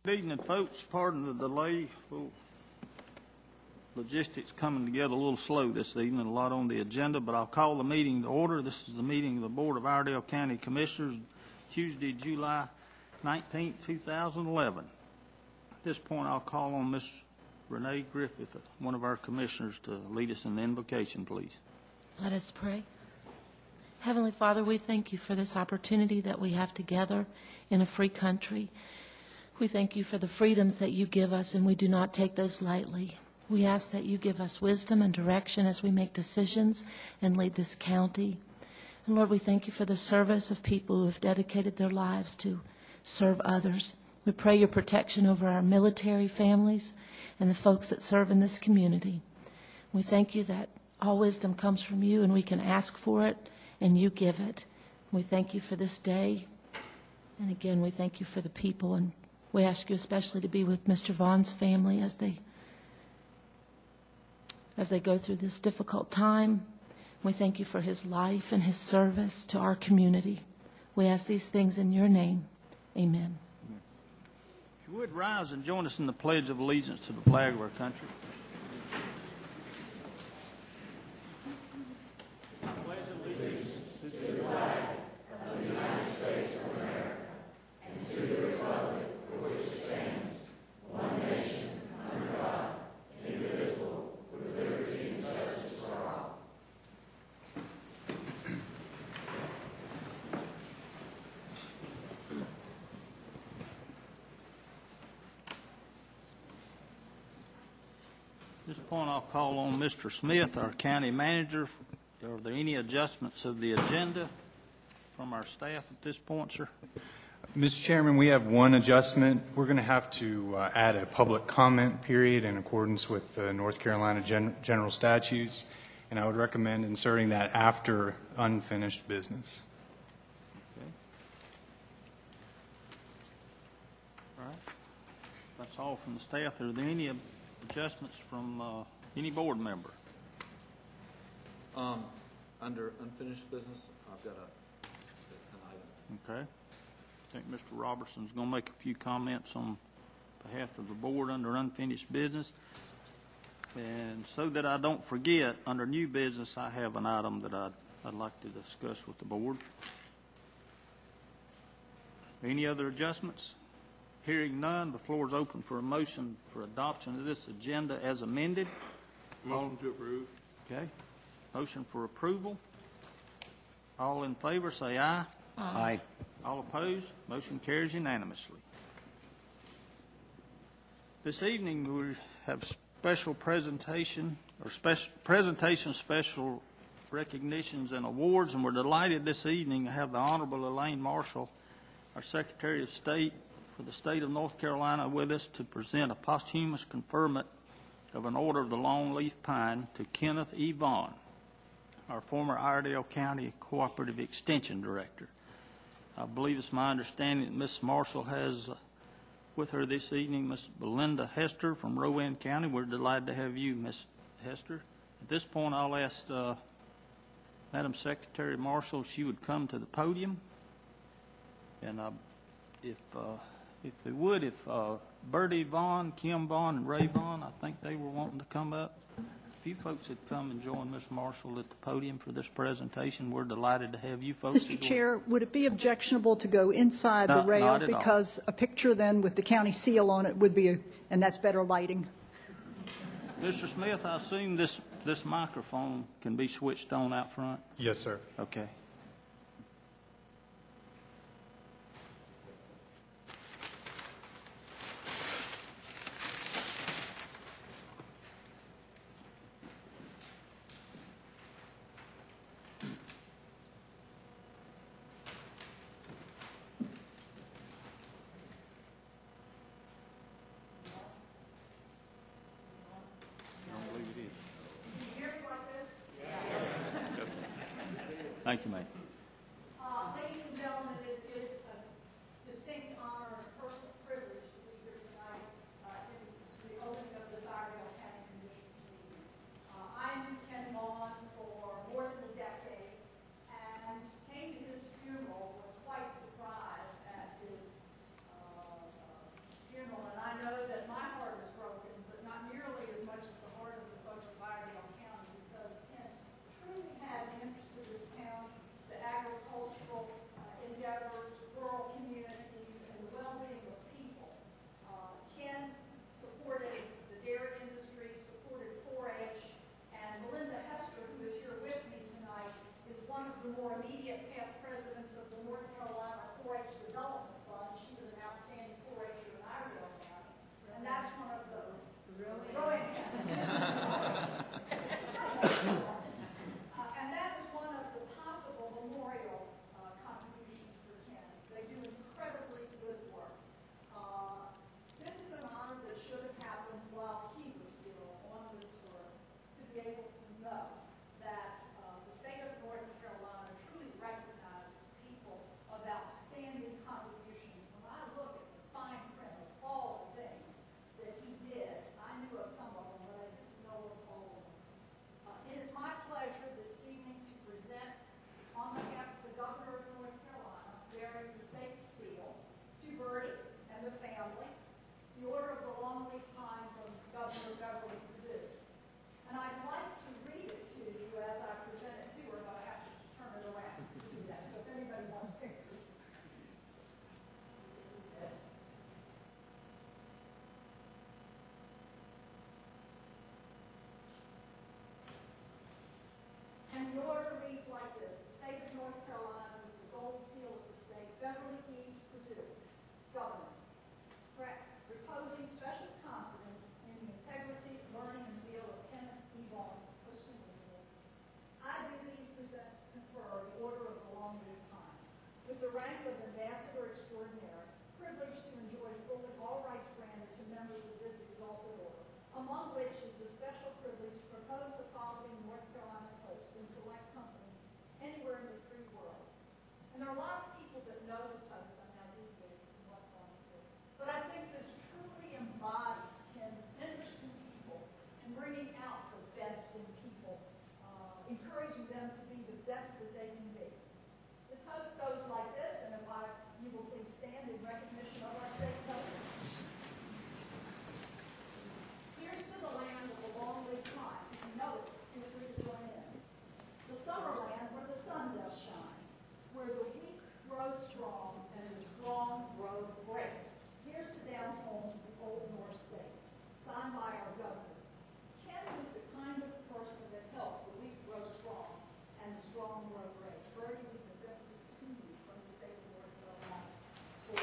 Good evening, folks. Pardon the delay. Little logistics coming together a little slow this evening. A lot on the agenda, but I'll call the meeting to order. This is the meeting of the Board of Iredell County Commissioners, Tuesday, July 19, 2011. At this point, I'll call on Ms. Renee Griffith, one of our commissioners, to lead us in the invocation, please. Let us pray. Heavenly Father, we thank you for this opportunity that we have together in a free country. We thank you for the freedoms that you give us, and we do not take those lightly. We ask that you give us wisdom and direction as we make decisions and lead this county. And Lord, we thank you for the service of people who have dedicated their lives to serve others. We pray your protection over our military families and the folks that serve in this community. We thank you that all wisdom comes from you, and we can ask for it, and you give it. We thank you for this day. And again, we thank you for the people, and we ask you especially to be with Mr. Vaughn's family as they go through this difficult time. We thank you for his life and his service to our community. We ask these things in your name. Amen. If you would rise and join us in the Pledge of Allegiance to the flag of our country. I pledge allegiance to the flag of the United States of America and to the republic for which it stands, one nation, under God, indivisible, with liberty and justice for all. At this point, I'll call on Mr. Smith, our county manager. Are there any adjustments of the agenda from our staff at this point, sir? Mr. Chairman, we have one adjustment. We're going to have to add a public comment period in accordance with the North Carolina general statutes, and I would recommend inserting that after unfinished business. Okay. All right. That's all from the staff. Are there any adjustments from any board member? Under unfinished business, I've got an item. Okay. I think Mr. Robertson's going to make a few comments on behalf of the board under unfinished business. And so that I don't forget, under new business, I have an item that I'd like to discuss with the board. Any other adjustments? Hearing none, the floor is open for a motion for adoption of this agenda as amended. Motion to approve. Okay. Motion for approval. All in favor say aye. Aye. All opposed? Motion carries unanimously. This evening we have special presentation, or special recognitions and awards, and we're delighted this evening to have the Honorable Elaine Marshall, our Secretary of State for the state of North Carolina, with us to present a posthumous conferment of an Order of the Longleaf Pine to Kenneth E. Vaughn, our former Iredell County Cooperative Extension Director. I believe it's my understanding that Ms. Marshall has with her this evening Ms. Belinda Hester from Rowan County. We're delighted to have you, Ms. Hester. At this point, I'll ask Madam Secretary Marshall if she would come to the podium. And if Bertie Vaughn, Kim Vaughn, and Ray Vaughn, I think they were wanting to come up. If you folks had come and join Ms. Marshall at the podium for this presentation, we're delighted to have you folks. Mr. Chair, would it be objectionable to go inside the rail, because a picture then with the county seal on it would be, and that's better lighting? Mr. Smith, I assume this microphone can be switched on out front? Yes, sir. Okay. Thank you, ma'am. Ladies and gentlemen, it is a distinct honor and a personal privilege to be here tonight in the opening of this Iredell County Commissioners meeting. I knew Ken Vaughn for more than a decade and came to his funeral, was quite surprised at his funeral out the best in people, encouraging them to be the best that they can be. The toast goes like this, and if you will please stand in recognition of our state toast. Here's to the land of the long-lived time. If you know it, feel free to join in. The summer land where the sun does shine, where the weak grow strong and the strong grow great. Here's to down home, the old North State, signed by our governor. Ken was the kind of person that helped the weak grow strong and the strong grow great. Bertie, we present this to you from the state of North Carolina for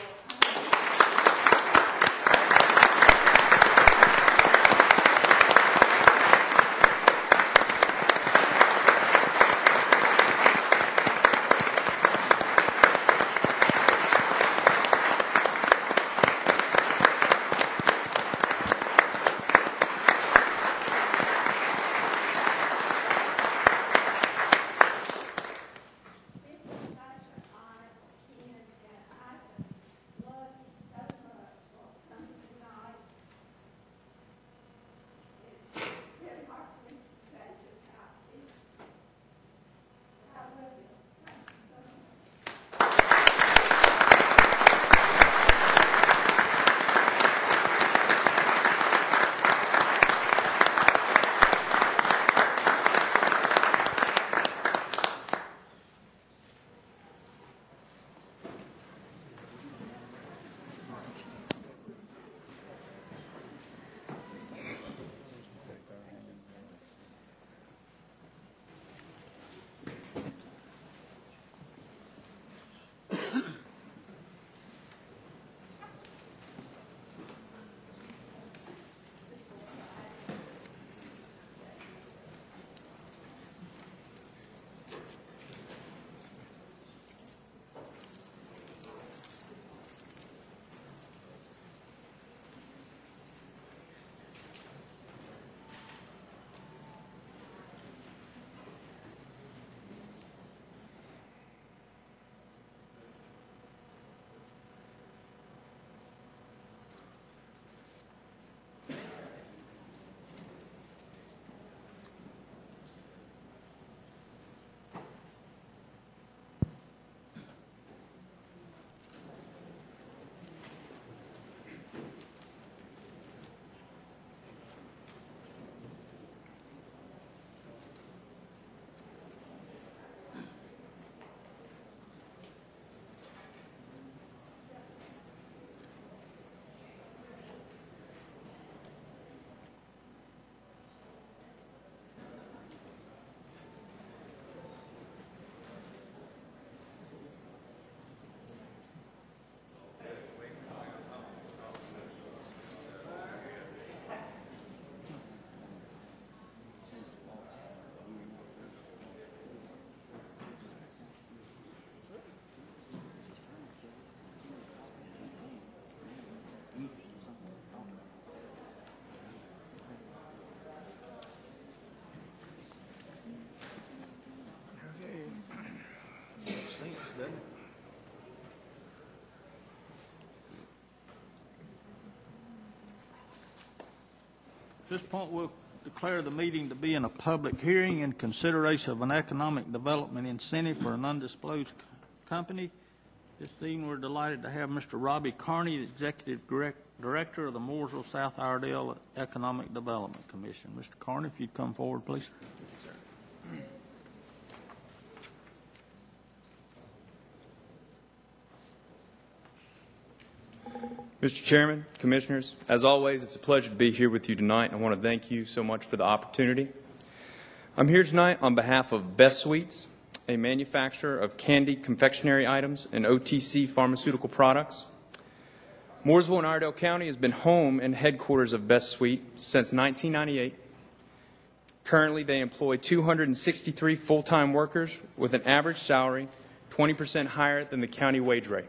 At this point, we'll declare the meeting to be in a public hearing in consideration of an economic development incentive for an undisclosed company. This evening, we're delighted to have Mr. Robbie Carney, the Executive Director of the Mooresville South Iredell Economic Development Commission. Mr. Carney, if you'd come forward, please. Mr. Chairman, Commissioners, as always, it's a pleasure to be here with you tonight. I want to thank you so much for the opportunity. I'm here tonight on behalf of Best Sweets, a manufacturer of candy confectionery items and OTC pharmaceutical products. Mooresville and Iredell County has been home and headquarters of Best Sweet since 1998. Currently, they employ 263 full-time workers with an average salary 20% higher than the county wage rate.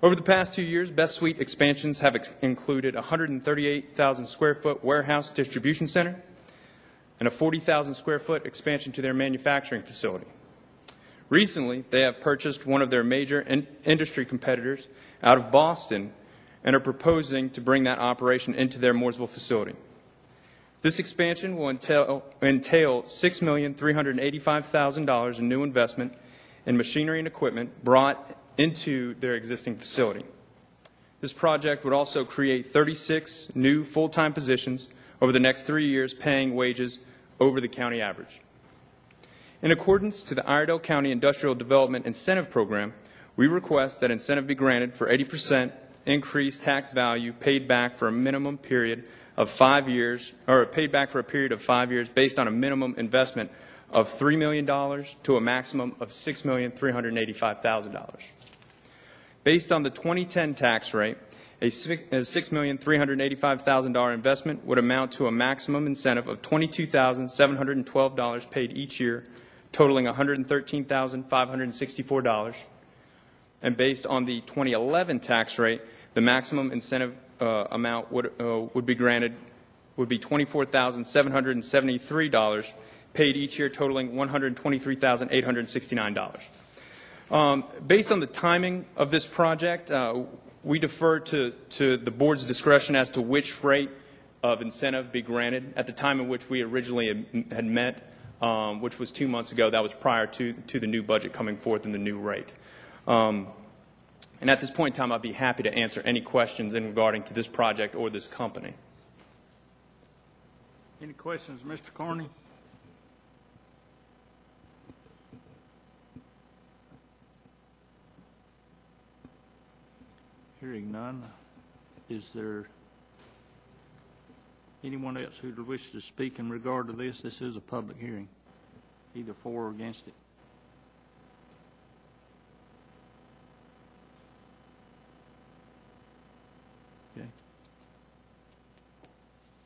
Over the past 2 years, Best Sweet expansions have included a 138,000 square foot warehouse distribution center and a 40,000 square foot expansion to their manufacturing facility. Recently, they have purchased one of their major industry competitors out of Boston and are proposing to bring that operation into their Mooresville facility. This expansion will entail $6,385,000 in new investment in machinery and equipment brought into their existing facility. This project would also create 36 new full-time positions over the next 3 years, paying wages over the county average. In accordance to the Iredell County Industrial Development Incentive Program, we request that incentive be granted for 80% increased tax value paid back for a minimum period of 5 years, or paid back for a period of 5 years based on a minimum investment of $3 million to a maximum of $6,385,000. Based on the 2010 tax rate, a $6,385,000 investment would amount to a maximum incentive of $22,712 paid each year, totaling $113,564. And based on the 2011 tax rate, the maximum incentive amount would be granted would be $24,773 paid each year, totaling $123,869. Based on the timing of this project, we defer to the board's discretion as to which rate of incentive be granted. At the time in which we originally had met, which was 2 months ago, that was prior to the new budget coming forth and the new rate. And at this point in time, I'd be happy to answer any questions in regarding to this project or this company. Any questions, Mr. Carney? Hearing none, is there anyone else who would wish to speak in regard to this? This is a public hearing, either for or against it. Okay.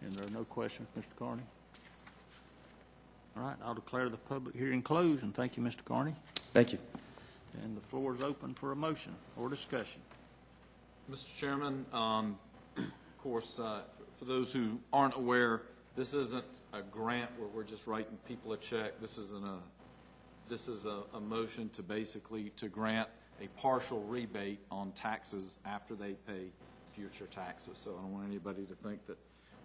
And there are no questions, Mr. Carney? All right, I'll declare the public hearing closed, and thank you, Mr. Carney. Thank you. And the floor is open for a motion or discussion. Mr. Chairman, of course, for those who aren't aware, this isn't a grant where we're just writing people a check. This is a motion to basically to grant a partial rebate on taxes after they pay future taxes. So I don't want anybody to think that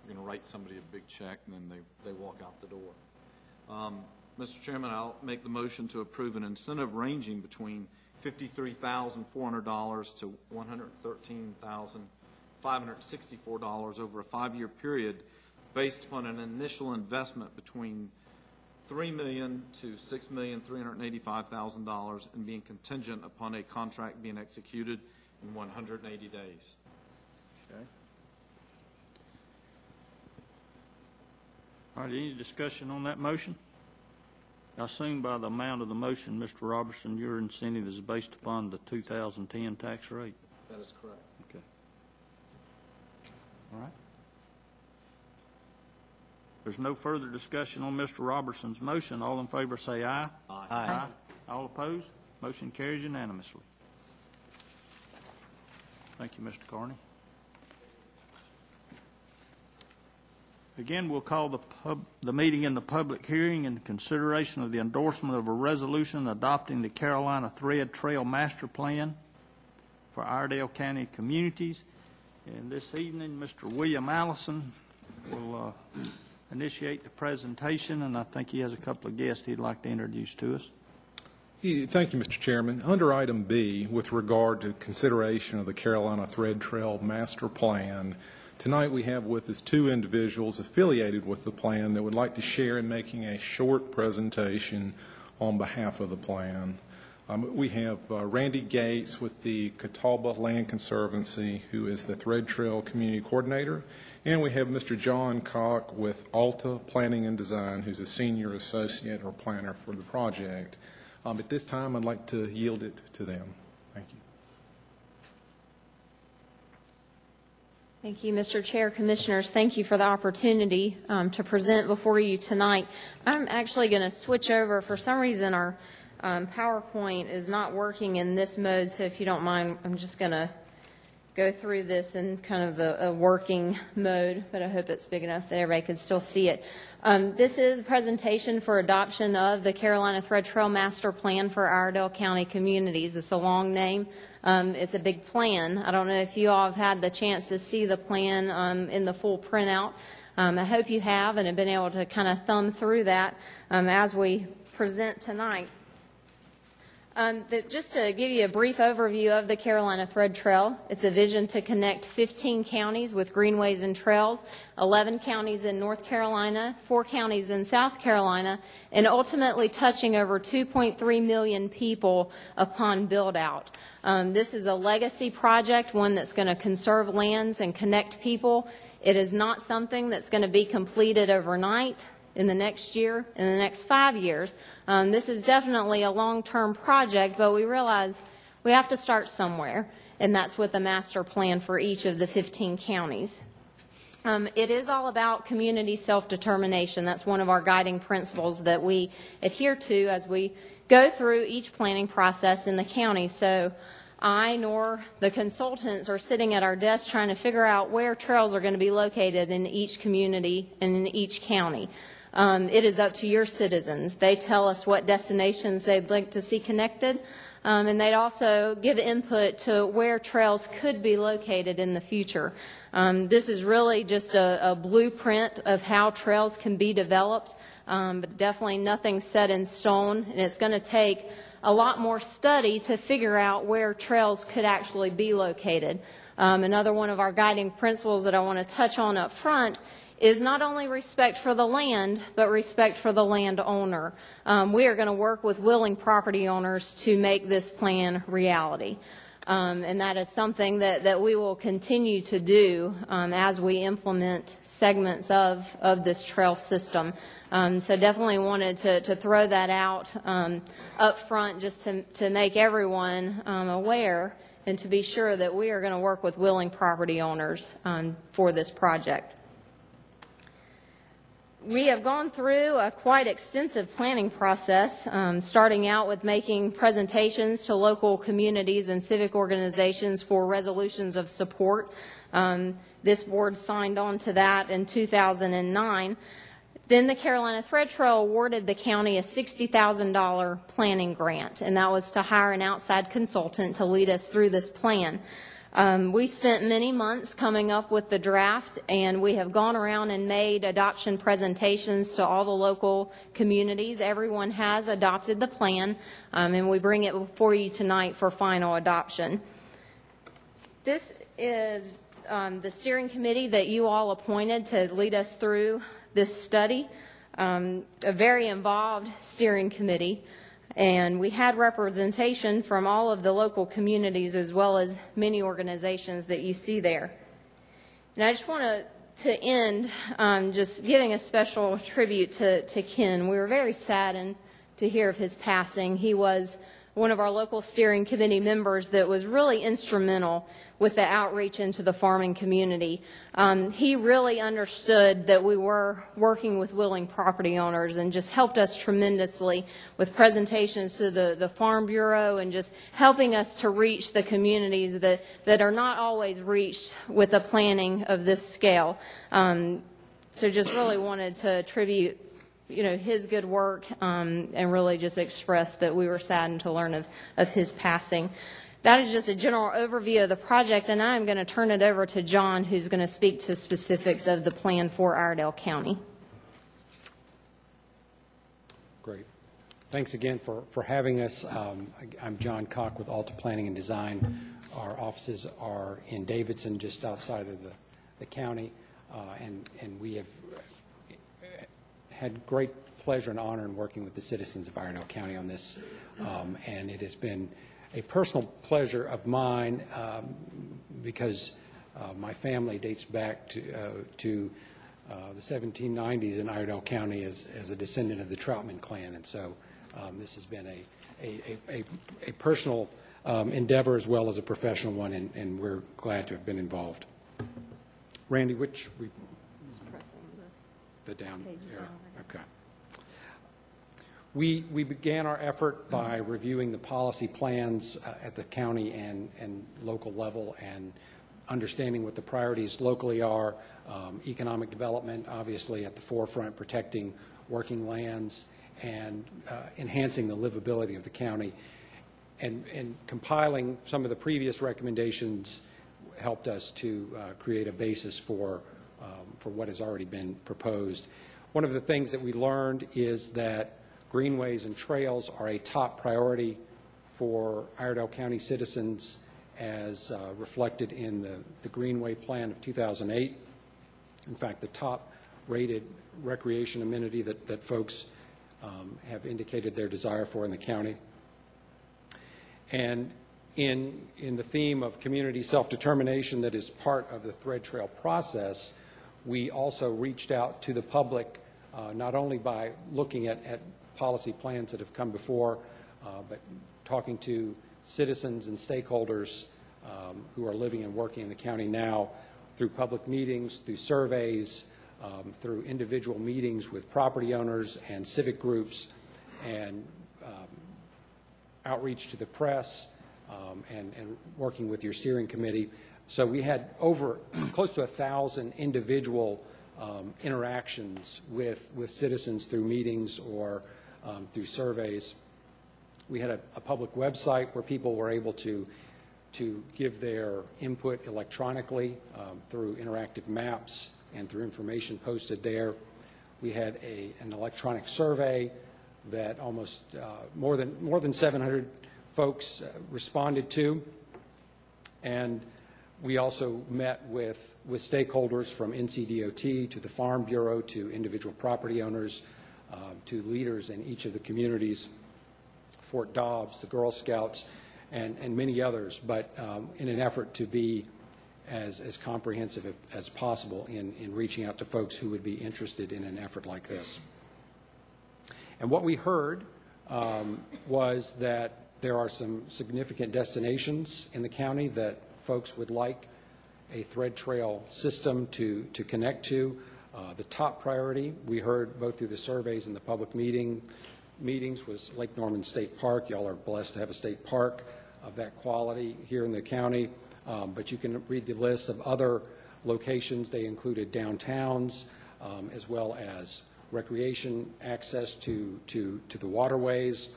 you're going to write somebody a big check and then they walk out the door. Mr. Chairman, I'll make the motion to approve an incentive ranging between $53,400 to $113,564 over a 5-year period based upon an initial investment between $3 million to $6,385,000 and being contingent upon a contract being executed in 180 days. Okay. All right, any discussion on that motion? I assume by the amount of the motion, Mr. Robertson, your incentive is based upon the 2010 tax rate? That is correct. Okay. All right. There's no further discussion on Mr. Robertson's motion. All in favor say aye. Aye. Aye. All opposed? Motion carries unanimously. Thank you, Mr. Carney. Again, we'll call the meeting in the public hearing in consideration of the endorsement of a resolution adopting the Carolina Thread Trail Master Plan for Iredell County communities. And this evening, Mr. William Allison will initiate the presentation, and I think he has a couple of guests he'd like to introduce to us. Thank you, Mr. Chairman. Under item B, with regard to consideration of the Carolina Thread Trail Master Plan, tonight we have with us two individuals affiliated with the plan that would like to share in making a short presentation on behalf of the plan. We have Randy Gates with the Catawba Land Conservancy, who is the Thread Trail Community Coordinator, and we have Mr. John Koch with Alta Planning and Design, who's a Senior Associate or Planner for the project. At this time, I'd like to yield it to them. Thank you. Thank you, Mr. Chair, Commissioners. Thank you for the opportunity to present before you tonight. I'm actually going to switch over. For some reason, our PowerPoint is not working in this mode, so if you don't mind, I'm just going to go through this in kind of the working mode, but I hope it's big enough that everybody can still see it. This is a presentation for adoption of the Carolina Thread Trail Master Plan for Iredell County communities. It's a long name. It's a big plan. I don't know if you all have had the chance to see the plan in the full printout. I hope you have and have been able to kind of thumb through that as we present tonight. Just to give you a brief overview of the Carolina Thread Trail, it's a vision to connect 15 counties with greenways and trails, 11 counties in North Carolina, 4 counties in South Carolina, and ultimately touching over 2.3 million people upon build-out. This is a legacy project, one that's going to conserve lands and connect people. It is not something that's going to be completed overnight, in the next year, in the next 5 years. This is definitely a long-term project, but we realize we have to start somewhere, and that's with the master plan for each of the 15 counties. It is all about community self-determination. That's one of our guiding principles that we adhere to as we go through each planning process in the county. So I nor the consultants are sitting at our desks trying to figure out where trails are going to be located in each community and in each county. It is up to your citizens. They tell us what destinations they'd like to see connected, and they'd also give input to where trails could be located in the future. This is really just a blueprint of how trails can be developed, but definitely nothing set in stone, and it's going to take a lot more study to figure out where trails could actually be located. Another one of our guiding principles that I want to touch on up front is not only respect for the land, but respect for the landowner. We are going to work with willing property owners to make this plan reality. And that is something that we will continue to do as we implement segments of this trail system. So definitely wanted to throw that out up front just to make everyone aware and to be sure that we are going to work with willing property owners for this project. We have gone through a quite extensive planning process, starting out with making presentations to local communities and civic organizations for resolutions of support. This board signed on to that in 2009. Then the Carolina Thread Trail awarded the county a $60,000 planning grant, and that was to hire an outside consultant to lead us through this plan. We spent many months coming up with the draft, and we have gone around and made adoption presentations to all the local communities. Everyone has adopted the plan, and we bring it before you tonight for final adoption. This is the steering committee that you all appointed to lead us through this study, a very involved steering committee. And we had representation from all of the local communities as well as many organizations that you see there. And I just want to end just giving a special tribute to Ken. We were very saddened to hear of his passing. He was one of our local steering committee members that was really instrumental with the outreach into the farming community. He really understood that we were working with willing property owners and just helped us tremendously with presentations to the Farm Bureau and just helping us to reach the communities that are not always reached with the planning of this scale. So just really wanted to attribute his good work and really just express that we were saddened to learn of his passing. That is just a general overview of the project, and I'm going to turn it over to John, who's going to speak to specifics of the plan for Iredell County. Great. Thanks again for having us. I'm John Koch with Alta Planning and Design. Our offices are in Davidson, just outside of the county, and we have had great pleasure and honor in working with the citizens of Iredell County on this, and it has been a personal pleasure of mine because my family dates back to the 1790s in Iredell County as a descendant of the Troutman clan, and so this has been a personal endeavor as well as a professional one, and we're glad to have been involved. Randy, the down arrow. Okay. We began our effort by reviewing the policy plans at the county and local level and understanding what the priorities locally are. Economic development, obviously at the forefront, protecting working lands and enhancing the livability of the county. And compiling some of the previous recommendations helped us to create a basis for for what has already been proposed. One of the things that we learned is that greenways and trails are a top priority for Iredell County citizens as reflected in the Greenway Plan of 2008. In fact, the top-rated recreation amenity that folks have indicated their desire for in the county. And in the theme of community self-determination that is part of the Thread Trail process, we also reached out to the public, not only by looking at policy plans that have come before, but talking to citizens and stakeholders who are living and working in the county now through public meetings, through surveys, through individual meetings with property owners and civic groups, and outreach to the press, and working with your steering committee. So we had over close to 1,000 individual interactions with citizens through meetings or through surveys. We had a public website where people were able to give their input electronically through interactive maps and through information posted there. We had an electronic survey that almost more than 700 folks responded to, and we also met with stakeholders from NCDOT to the Farm Bureau to individual property owners to leaders in each of the communities, Fort Dobbs, the Girl Scouts, and many others, but in an effort to be as comprehensive as possible in reaching out to folks who would be interested in an effort like this. And what we heard was that there are some significant destinations in the county that folks would like a thread trail system to connect to. The top priority, we heard both through the surveys and the public meetings, was Lake Norman State Park. Y'all are blessed to have a state park of that quality here in the county. But you can read the list of other locations. They included downtowns, as well as recreation access to the waterways,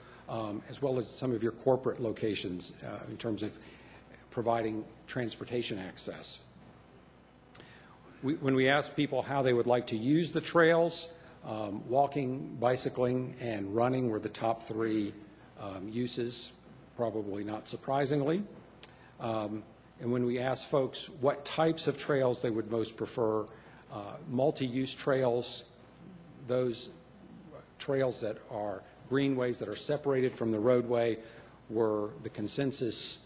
as well as some of your corporate locations in terms of providing transportation access. When we asked people how they would like to use the trails, walking, bicycling, and running were the top three uses, probably not surprisingly. And when we asked folks what types of trails they would most prefer, multi-use trails, those trails that are greenways that are separated from the roadway, were the consensus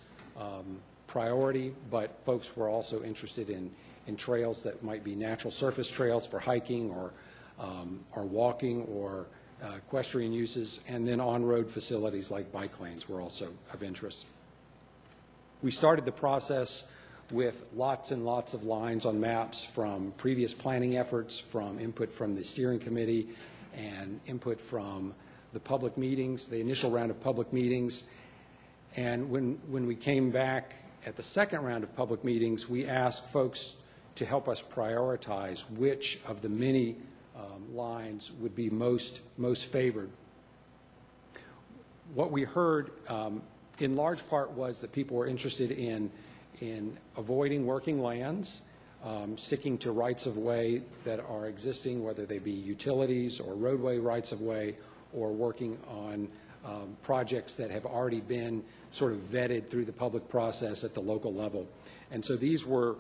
priority, but folks were also interested in trails that might be natural surface trails for hiking or walking or equestrian uses, and then on-road facilities like bike lanes were also of interest. We started the process with lots and lots of lines on maps from previous planning efforts, from input from the steering committee, and input from the public meetings, the initial round of public meetings. And when we came back at the second round of public meetings, we asked folks to help us prioritize which of the many lines would be most favored. What we heard in large part was that people were interested in avoiding working lands, sticking to rights-of-way that are existing, whether they be utilities or roadway rights-of-way, or working on projects that have already been sort of vetted through the public process at the local level. And so these were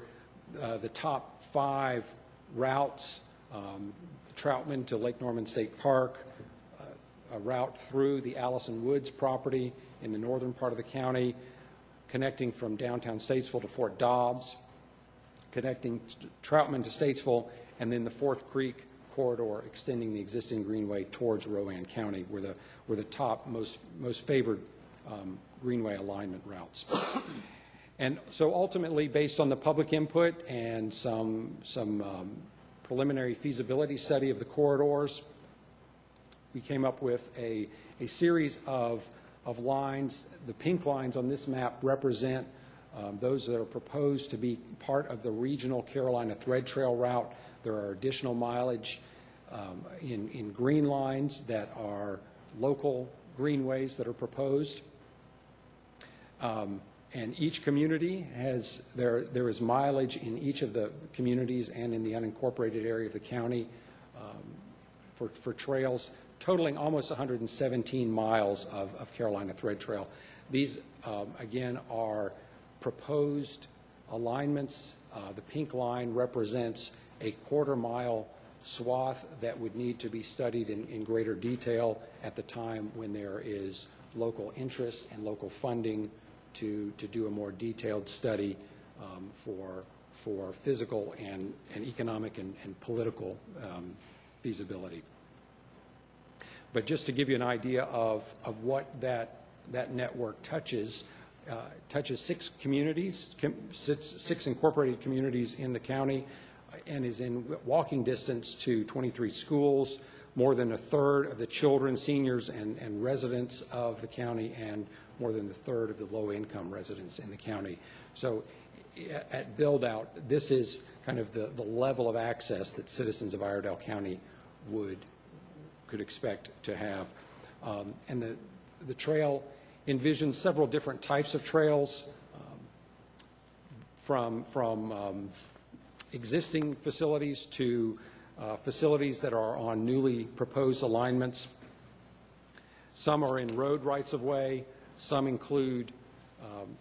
the top 5 routes: Troutman to Lake Norman State Park, a route through the Allison Woods property in the northern part of the county, connecting from downtown Statesville to Fort Dobbs, connecting Troutman to Statesville, and then the Fourth Creek corridor extending the existing greenway towards Rowan County were the top most favored greenway alignment routes. And so ultimately, based on the public input and some preliminary feasibility study of the corridors, we came up with a series of lines. The pink lines on this map represent those that are proposed to be part of the regional Carolina Thread Trail route. There are additional mileage in green lines that are local greenways that are proposed. And each community has, there is mileage in each of the communities and in the unincorporated area of the county for trails, totaling almost 117 miles of Carolina Thread Trail. These, again, are proposed alignments. The pink line represents a quarter-mile swath that would need to be studied in greater detail at the time when there is local interest and local funding to do a more detailed study for physical and economic and political feasibility. But just to give you an idea of what that network touches, six communities, six incorporated communities in the county, and is in walking distance to 23 schools, more than a third of the children, seniors, and residents of the county, and more than a third of the low-income residents in the county. So at build-out, this is kind of the level of access that citizens of Iredell County could expect to have. And the trail envisions several different types of trails, from existing facilities to facilities that are on newly proposed alignments. Some are in road rights-of-way. Some include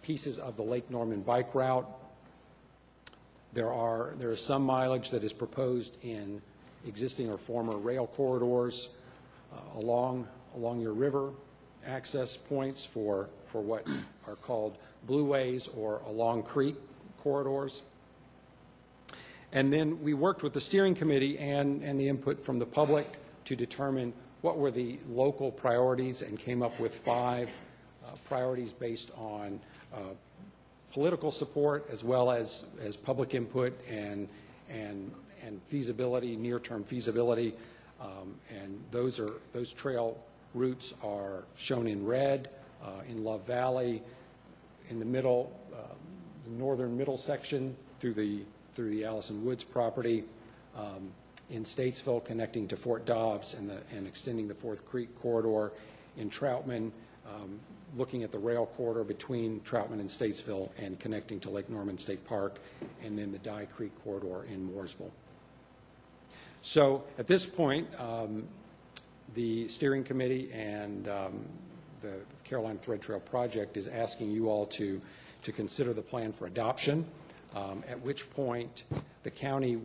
pieces of the Lake Norman bike route. There is some mileage that is proposed in existing or former rail corridors along your river access points for what are called blueways or along creek corridors. And then we worked with the steering committee and the input from the public to determine what were the local priorities, and came up with 5 priorities based on political support as well as public input and feasibility, near-term feasibility. And those trail routes are shown in red in Love Valley, in the middle, the northern middle section through the Allison Woods property, in Statesville connecting to Fort Dobbs and extending the Fourth Creek corridor, in Troutman, looking at the rail corridor between Troutman and Statesville and connecting to Lake Norman State Park, and then the Dye Creek corridor in Mooresville. So at this point, the steering committee and the Carolina Thread Trail project is asking you all to consider the plan for adoption, at which point the county,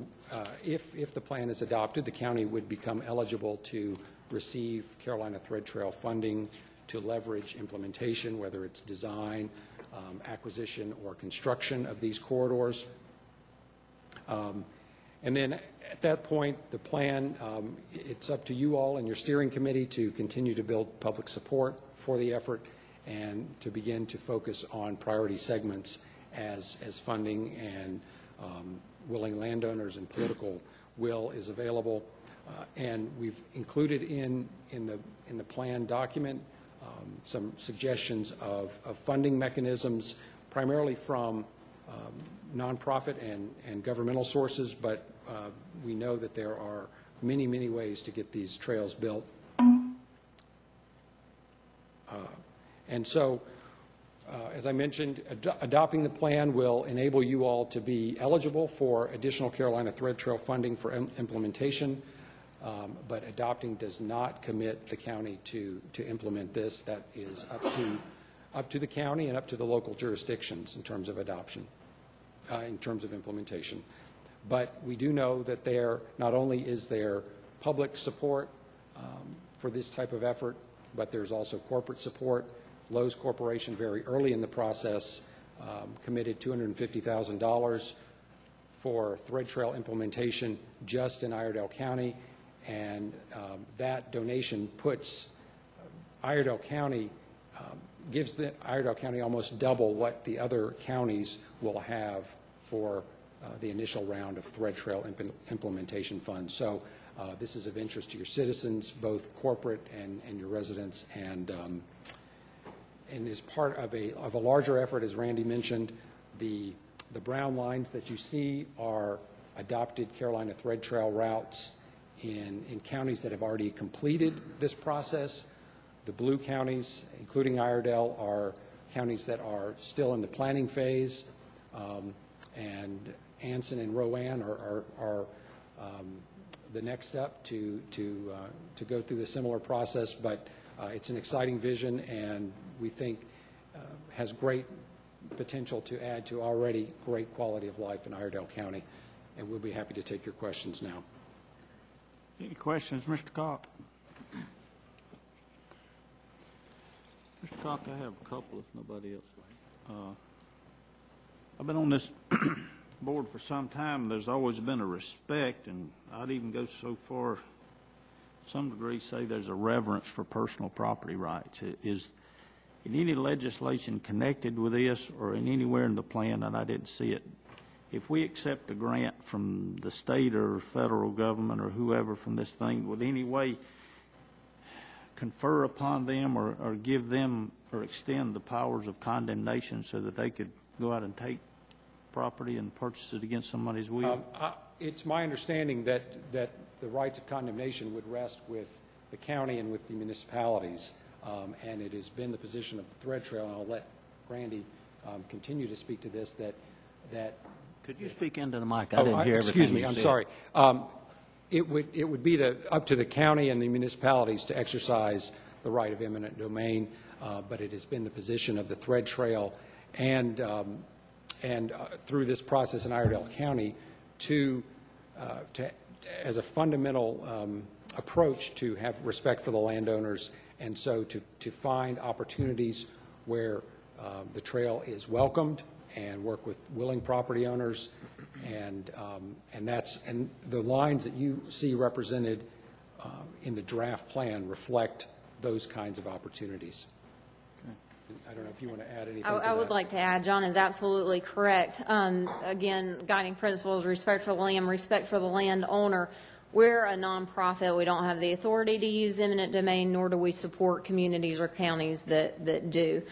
if the plan is adopted, the county would become eligible to receive Carolina Thread Trail funding to leverage implementation, whether it's design, acquisition, or construction of these corridors. And then at that point, the plan, it's up to you all and your steering committee to continue to build public support for the effort and to begin to focus on priority segments as funding and willing landowners and political will is available. And we've included in the plan document some suggestions of funding mechanisms, primarily from nonprofit and governmental sources, but we know that there are many, many ways to get these trails built. And so, as I mentioned, adopting the plan will enable you all to be eligible for additional Carolina Thread Trail funding for implementation, but adopting does not commit the county to implement this. That is up to the county and up to the local jurisdictions in terms of adoption, in terms of implementation. But we do know that not only is there public support for this type of effort, but there's also corporate support. Lowe's Corporation, very early in the process, committed $250,000 for Thread Trail implementation just in Iredell County, and that donation puts Iredell County, gives the Iredell County almost double what the other counties will have for the initial round of Thread Trail implementation funds. So this is of interest to your citizens, both corporate and your residents, and is part of a larger effort, as Randy mentioned. The brown lines that you see are adopted Carolina Thread Trail routes in counties that have already completed this process. The blue counties, including Iredell, are counties that are still in the planning phase, and Anson and Rowan are the next step to go through the similar process. But it's an exciting vision, and we think has great potential to add to already great quality of life in Iredell County. And we'll be happy to take your questions now. Any questions, Mr. Cock? Mr. Cock, I have a couple if nobody else. I've been on this board for some time. There's always been a respect, and I'd even go so far, to some degree, say there's a reverence for personal property rights. Is in any legislation connected with this or in anywhere in the plan that I didn't see it, if we accept a grant from the state or federal government or whoever from this thing, would any way confer upon them or give them or extend the powers of condemnation so that they could go out and take property and purchase it against somebody's will? It's my understanding that the rights of condemnation would rest with the county and with the municipalities, and it has been the position of the Thread Trail, and I'll let Randy continue to speak to this, that could you speak into the mic? I didn't hear everything. Excuse me, you I'm said. sorry. It would be up to the county and the municipalities to exercise the right of eminent domain, but it has been the position of the Thread Trail and through this process in Iredell County to as a fundamental approach to have respect for the landowners, and so to find opportunities where the trail is welcomed and work with willing property owners, and the lines that you see represented in the draft plan reflect those kinds of opportunities. I don't know if you want to add anything to that. I would like to add, John is absolutely correct. Again, guiding principles, respect for the land, respect for the landowner. We're a nonprofit. We don't have the authority to use eminent domain, nor do we support communities or counties that do.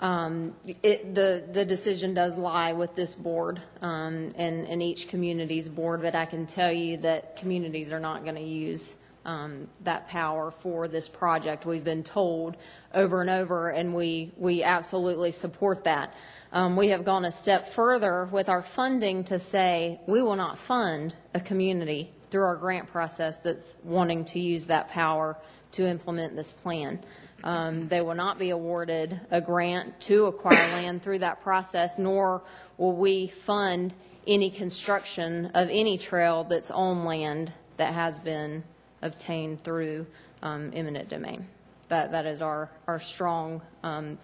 The decision does lie with this board and each community's board, but I can tell you that communities are not going to use that power for this project. We've been told over and over, and we absolutely support that. We have gone a step further with our funding to say we will not fund a community through our grant process that's wanting to use that power to implement this plan. They will not be awarded a grant to acquire land through that process, nor will we fund any construction of any trail that's on land that has been obtained through eminent domain. That is our strong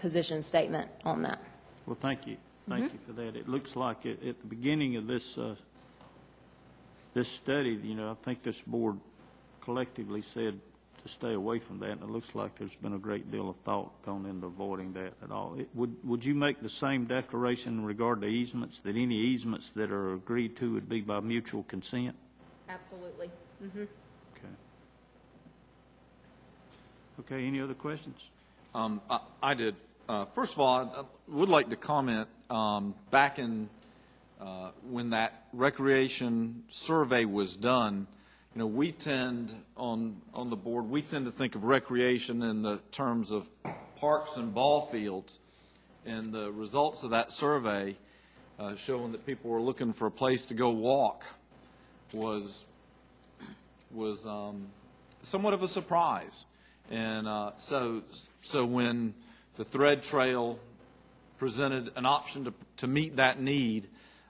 position statement on that. Well, thank you. Thank you for that. It looks like at the beginning of this this study, I think this board collectively said to stay away from that, and it looks like there's been a great deal of thought gone into avoiding that at all. Would you make the same declaration in regard to easements, that any easements that are agreed to would be by mutual consent? Absolutely. Mm-hmm. Okay, any other questions? I did. First of all, I would like to comment back in when that recreation survey was done. We tend on the board, we tend to think of recreation in the terms of parks and ball fields, and the results of that survey showing that people were looking for a place to go walk was somewhat of a surprise. And so when the Thread Trail presented an option to meet that need,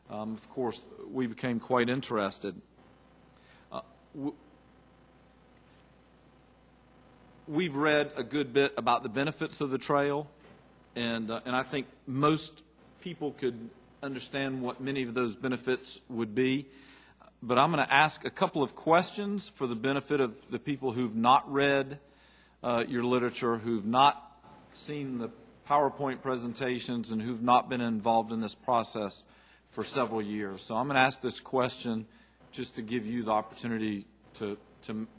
of course, we became quite interested. We've read a good bit about the benefits of the trail, and I think most people could understand what many of those benefits would be. But I'm going to ask a couple of questions for the benefit of the people who've not read your literature, who've not seen the PowerPoint presentations, and who've not been involved in this process for several years. So I'm going to ask this question just to give you the opportunity to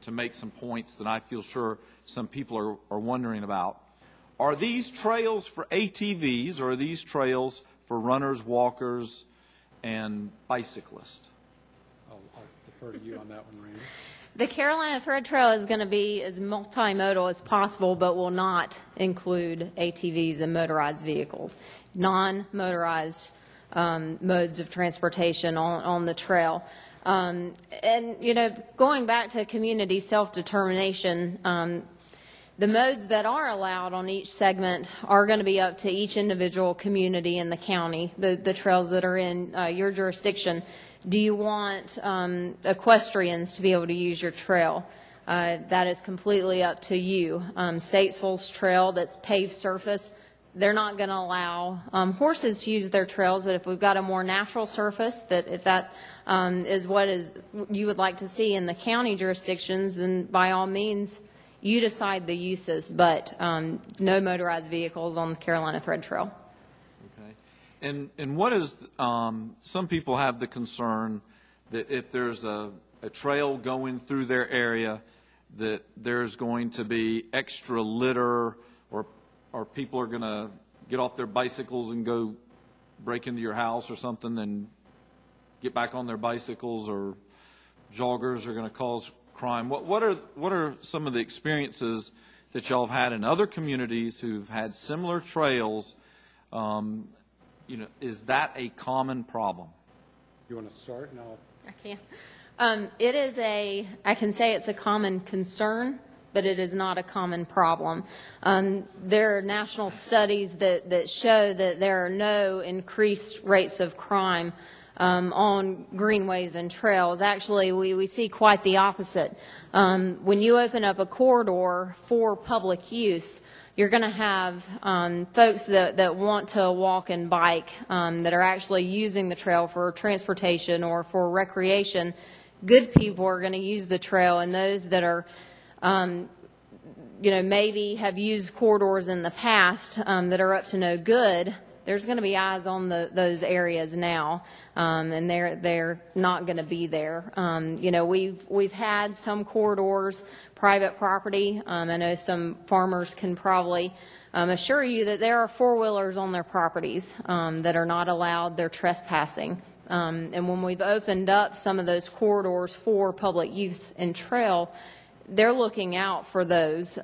make some points that I feel sure some people are wondering about. Are these trails for ATVs, or are these trails for runners, walkers, and bicyclists? I'll defer to you on that one, Randy. The Carolina Thread Trail is going to be as multimodal as possible, but will not include ATVs and motorized vehicles, non-motorized modes of transportation on the trail. And, you know, going back to community self-determination, the modes that are allowed on each segment are going to be up to each individual community in the county, the trails that are in your jurisdiction. Do you want equestrians to be able to use your trail? That is completely up to you. Statesville's trail that's paved surface, they're not going to allow horses to use their trails, but if we've got a more natural surface, that if that is what you would like to see in the county jurisdictions, then by all means, you decide the uses, but no motorized vehicles on the Carolina Thread Trail. Okay. And what is, some people have the concern that if there's a trail going through their area, that there's going to be extra litter, or people are going to get off their bicycles and go break into your house or something and get back on their bicycles, or joggers are going to cause crime. What are some of the experiences that y'all have had in other communities who've had similar trails? You know, is that a common problem? You want to start? No. I can. It is I can say it's a common concern, but it is not a common problem. There are national studies that show that there are no increased rates of crime on greenways and trails. Actually, we see quite the opposite. When you open up a corridor for public use, you're going to have folks that want to walk and bike that are actually using the trail for transportation or for recreation. Good people are going to use the trail, and those that are you know, maybe have used corridors in the past that are up to no good, there's going to be eyes on those areas now, and they're not going to be there. You know, we've had some corridors, private property. I know some farmers can probably assure you that there are four-wheelers on their properties that are not allowed. They're trespassing. And when we've opened up some of those corridors for public use and trail, they're looking out for those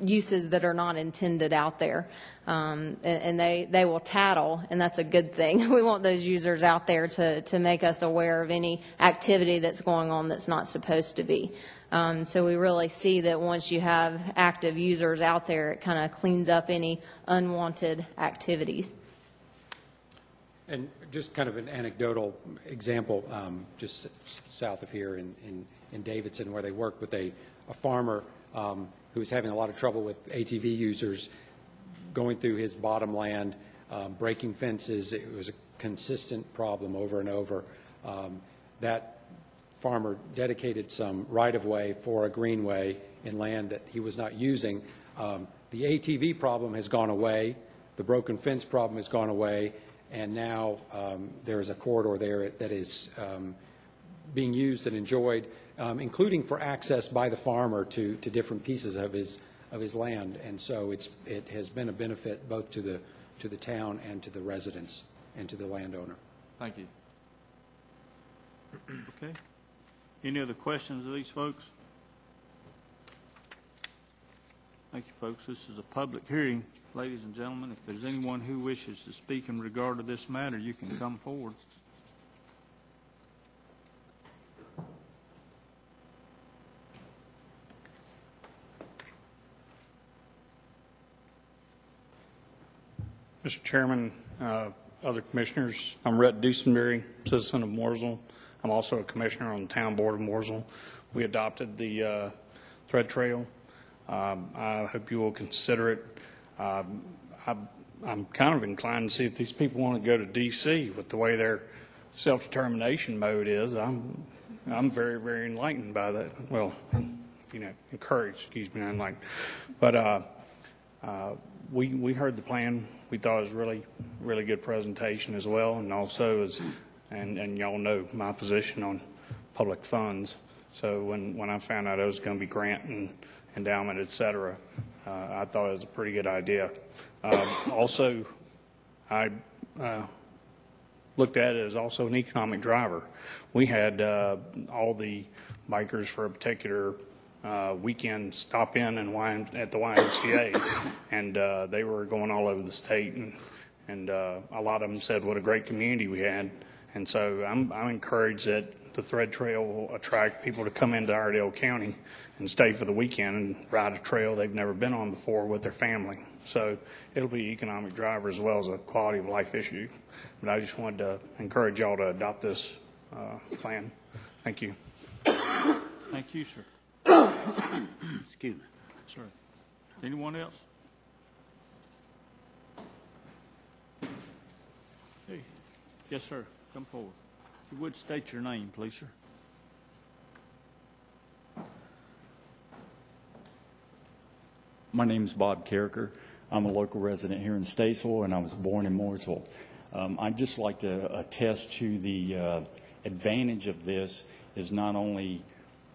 uses that are not intended out there. And they will tattle, and that's a good thing. We want those users out there to make us aware of any activity that's going on that's not supposed to be. So we really see that once you have active users out there, it kind of cleans up any unwanted activities. And just kind of an anecdotal example, just south of here in Davidson, where they worked with a farmer who was having a lot of trouble with ATV users going through his bottomland, breaking fences. It was a consistent problem over and over. That farmer dedicated some right-of-way for a greenway in land that he was not using. The ATV problem has gone away. The broken fence problem has gone away. And now there is a corridor there that is being used and enjoyed, including for access by the farmer to different pieces of his land. And so it has been a benefit both to the town and to the residents and to the landowner. Thank you. Okay. Any other questions of these folks? Thank you, folks. This is a public hearing. Ladies and gentlemen, if there's anyone who wishes to speak in regard to this matter, you can come forward. Mr. Chairman, other commissioners, I'm Rhett Dusenberry, citizen of Mooresville. I'm also a commissioner on the town board of Mooresville. We adopted the Thread Trail. I hope you will consider it. I'm kind of inclined to see if these people want to go to D.C. with the way their self-determination mode is. I'm very, very enlightened by that. Well, you know, encouraged, excuse me, not enlightened. But we heard the plan. We thought it was really, really good presentation as well, and also and y'all know my position on public funds. So when I found out it was going to be grant and endowment, et cetera, I thought it was a pretty good idea. Also, I looked at it as also an economic driver. We had all the bikers for a particular weekend stop in and at the YMCA, and they were going all over the state, and a lot of them said what a great community we had. And so I'm encouraged that the Thread Trail will attract people to come into Iredell County and stay for the weekend and ride a trail they've never been on before with their family. So it'll be an economic driver as well as a quality of life issue. But I just wanted to encourage y'all to adopt this plan. Thank you. Thank you, sir. Excuse me. Sir. Anyone else? Hey. Yes, sir. Come forward. If you would state your name, please, sir. My name is Bob Carricker. I'm a local resident here in Statesville, and I was born in Mooresville. I'd just like to attest to the advantage of this is not only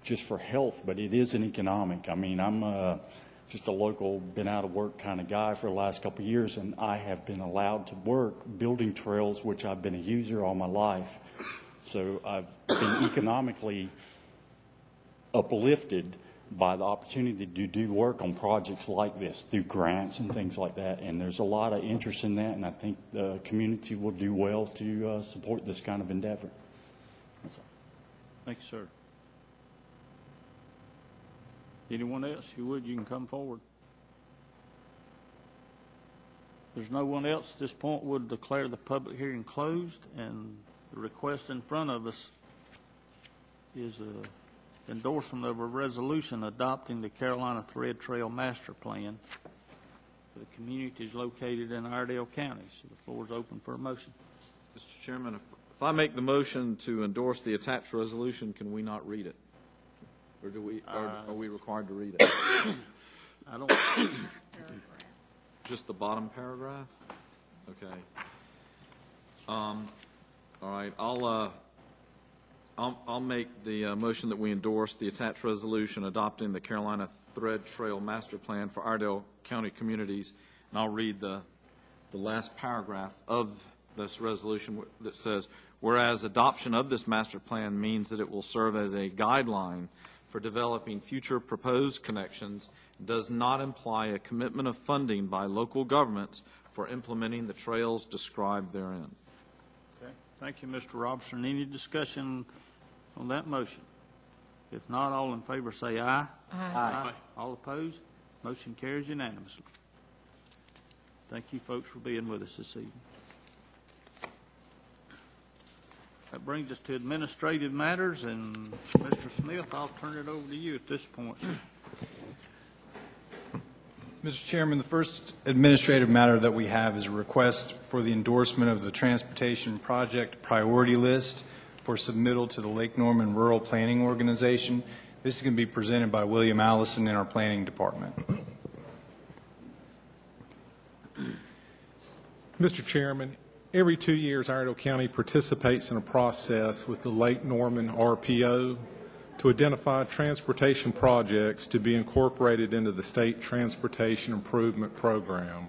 just for health, but it is an economic. I mean, I'm just a local, been out of work kind of guy for the last couple of years, and I have been allowed to work building trails, which I've been a user all my life. So I've been economically uplifted by the opportunity to do work on projects like this through grants and things like that. And there's a lot of interest in that, and I think the community will do well to support this kind of endeavor. That's all. Thank you, sir. Anyone else? If you would, you can come forward. If there's no one else at this point, we'll declare the public hearing closed, and the request in front of us is an endorsement of a resolution adopting the Carolina Thread Trail Master Plan for the communities located in Iredell County. So the floor is open for a motion. Mr. Chairman, if I make the motion to endorse the attached resolution, can we not read it? Or are we required to read it? I don't. Just the bottom paragraph? Okay. All right. I'll make the motion that we endorse the attached resolution adopting the Carolina Thread Trail Master Plan for Iredell County communities, and I'll read the last paragraph of this resolution that says, whereas adoption of this master plan means that it will serve as a guideline for developing future proposed connections, does not imply a commitment of funding by local governments for implementing the trails described therein. Okay. Thank you, Mr. Robertson. Any discussion on that motion? If not, all in favor say aye. Aye. All opposed? Motion carries unanimously. Thank you, folks, for being with us this evening. That brings us to administrative matters, and Mr. Smith, I'll turn it over to you at this point, sir. Mr. Chairman, the first administrative matter that we have is a request for the endorsement of the Transportation Project Priority List for submittal to the Lake Norman Rural Planning Organization. This is going to be presented by William Allison in our Planning Department. Mr. Chairman, every 2 years, Iredell County participates in a process with the Lake Norman RPO to identify transportation projects to be incorporated into the State Transportation Improvement Program.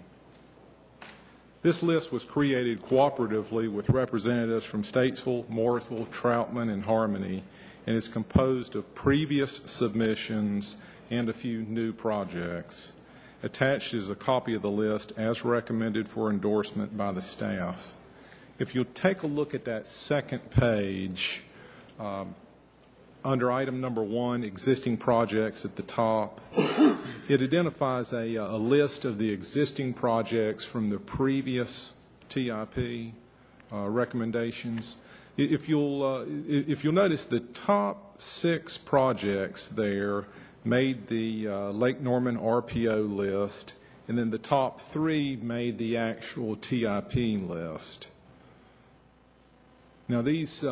This list was created cooperatively with representatives from Statesville, Morrisville, Troutman, and Harmony, and is composed of previous submissions and a few new projects. Attached is a copy of the list as recommended for endorsement by the staff. If you'll take a look at that second page, under item number 1, existing projects at the top, it identifies a list of the existing projects from the previous TIP recommendations. If you'll notice, the top 6 projects there made the Lake Norman RPO list, and then the top 3 made the actual TIP list. Now, these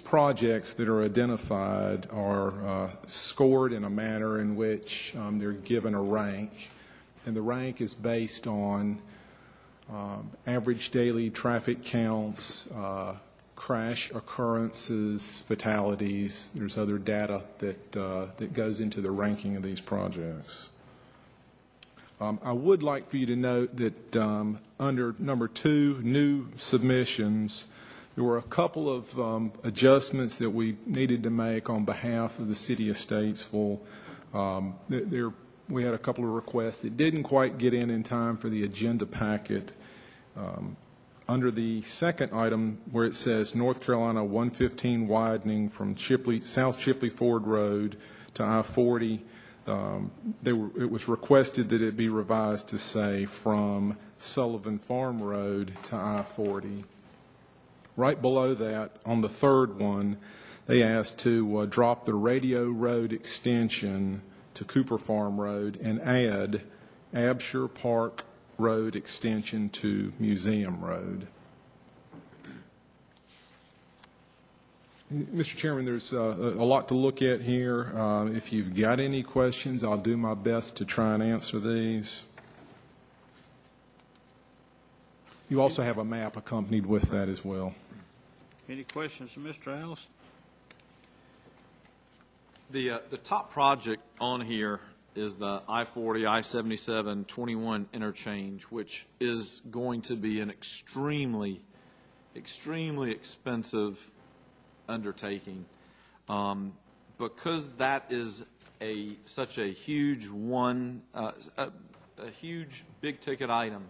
projects that are identified are scored in a manner in which they're given a rank, and the rank is based on average daily traffic counts, crash occurrences, fatalities. There's other data that goes into the ranking of these projects. I would like for you to note that under number 2, new submissions, There were a couple of adjustments that we needed to make on behalf of the city of Statesville. We had a couple of requests that didn't quite get in time for the agenda packet. Under the second item where it says North Carolina 115 widening from South Chipley Ford Road to I-40, it was requested that it be revised to say from Sullivan Farm Road to I-40. Right below that, on the third one, they asked to drop the Radio Road extension to Cooper Farm Road and add Absher Park Road extension to Museum Road. Mr. Chairman, there's a lot to look at here. If you've got any questions, I'll do my best to try and answer these. You also have a map accompanied with that as well. Any questions for Mr. Allison? The top project on here is the I-40, I-77, 21 interchange, which is going to be an extremely, extremely expensive undertaking. Because that is such a huge a huge big ticket item,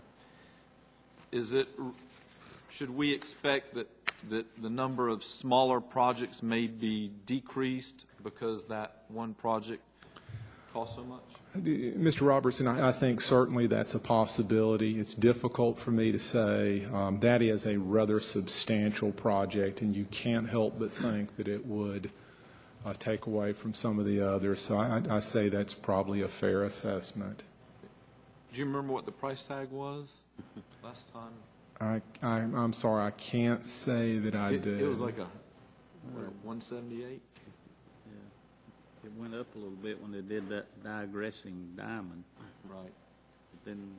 should we expect that the number of smaller projects may be decreased because that one project costs so much? Mr. Robertson, I think certainly that's a possibility. It's difficult for me to say. That is a rather substantial project, and you can't help but think that it would take away from some of the others. So I say that's probably a fair assessment. Do you remember what the price tag was last time? I'm sorry, I can't say that I do. It was like a 178? Yeah. It went up a little bit when they did that digressing diamond. Right. But then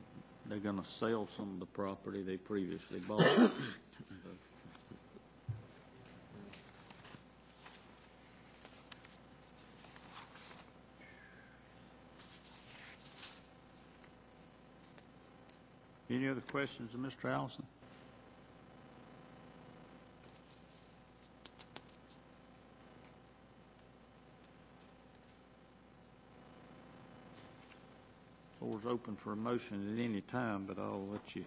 they're going to sell some of the property they previously bought. So. Any other questions of Mr. Allison? Floor is open for a motion at any time, but I'll let you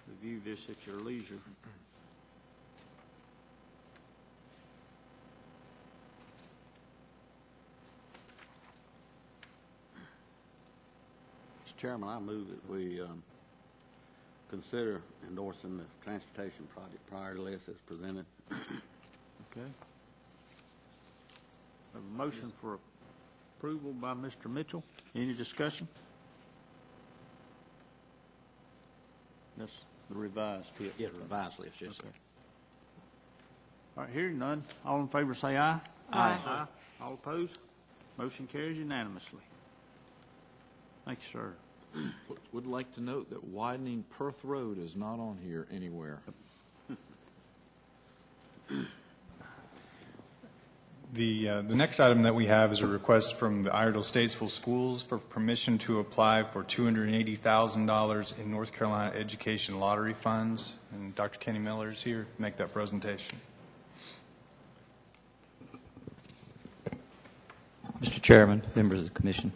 review this at your leisure. Mr. Chairman, I move that we consider endorsing the transportation project priority list as presented. Okay. A motion for approval by Mr. Mitchell. Any discussion? That's the revised list. Yeah, revised list, yes, sir. All right, hearing none. All in favor say aye. Aye. Aye. All opposed? Motion carries unanimously. Thank you, sir. Would like to note that widening Perth Road is not on here anywhere. The next item that we have is a request from the Iredell Statesville Schools for permission to apply for $280,000 in North Carolina education lottery funds. And Dr. Kenny Miller is here to make that presentation. Mr. Chairman, members of the Commission.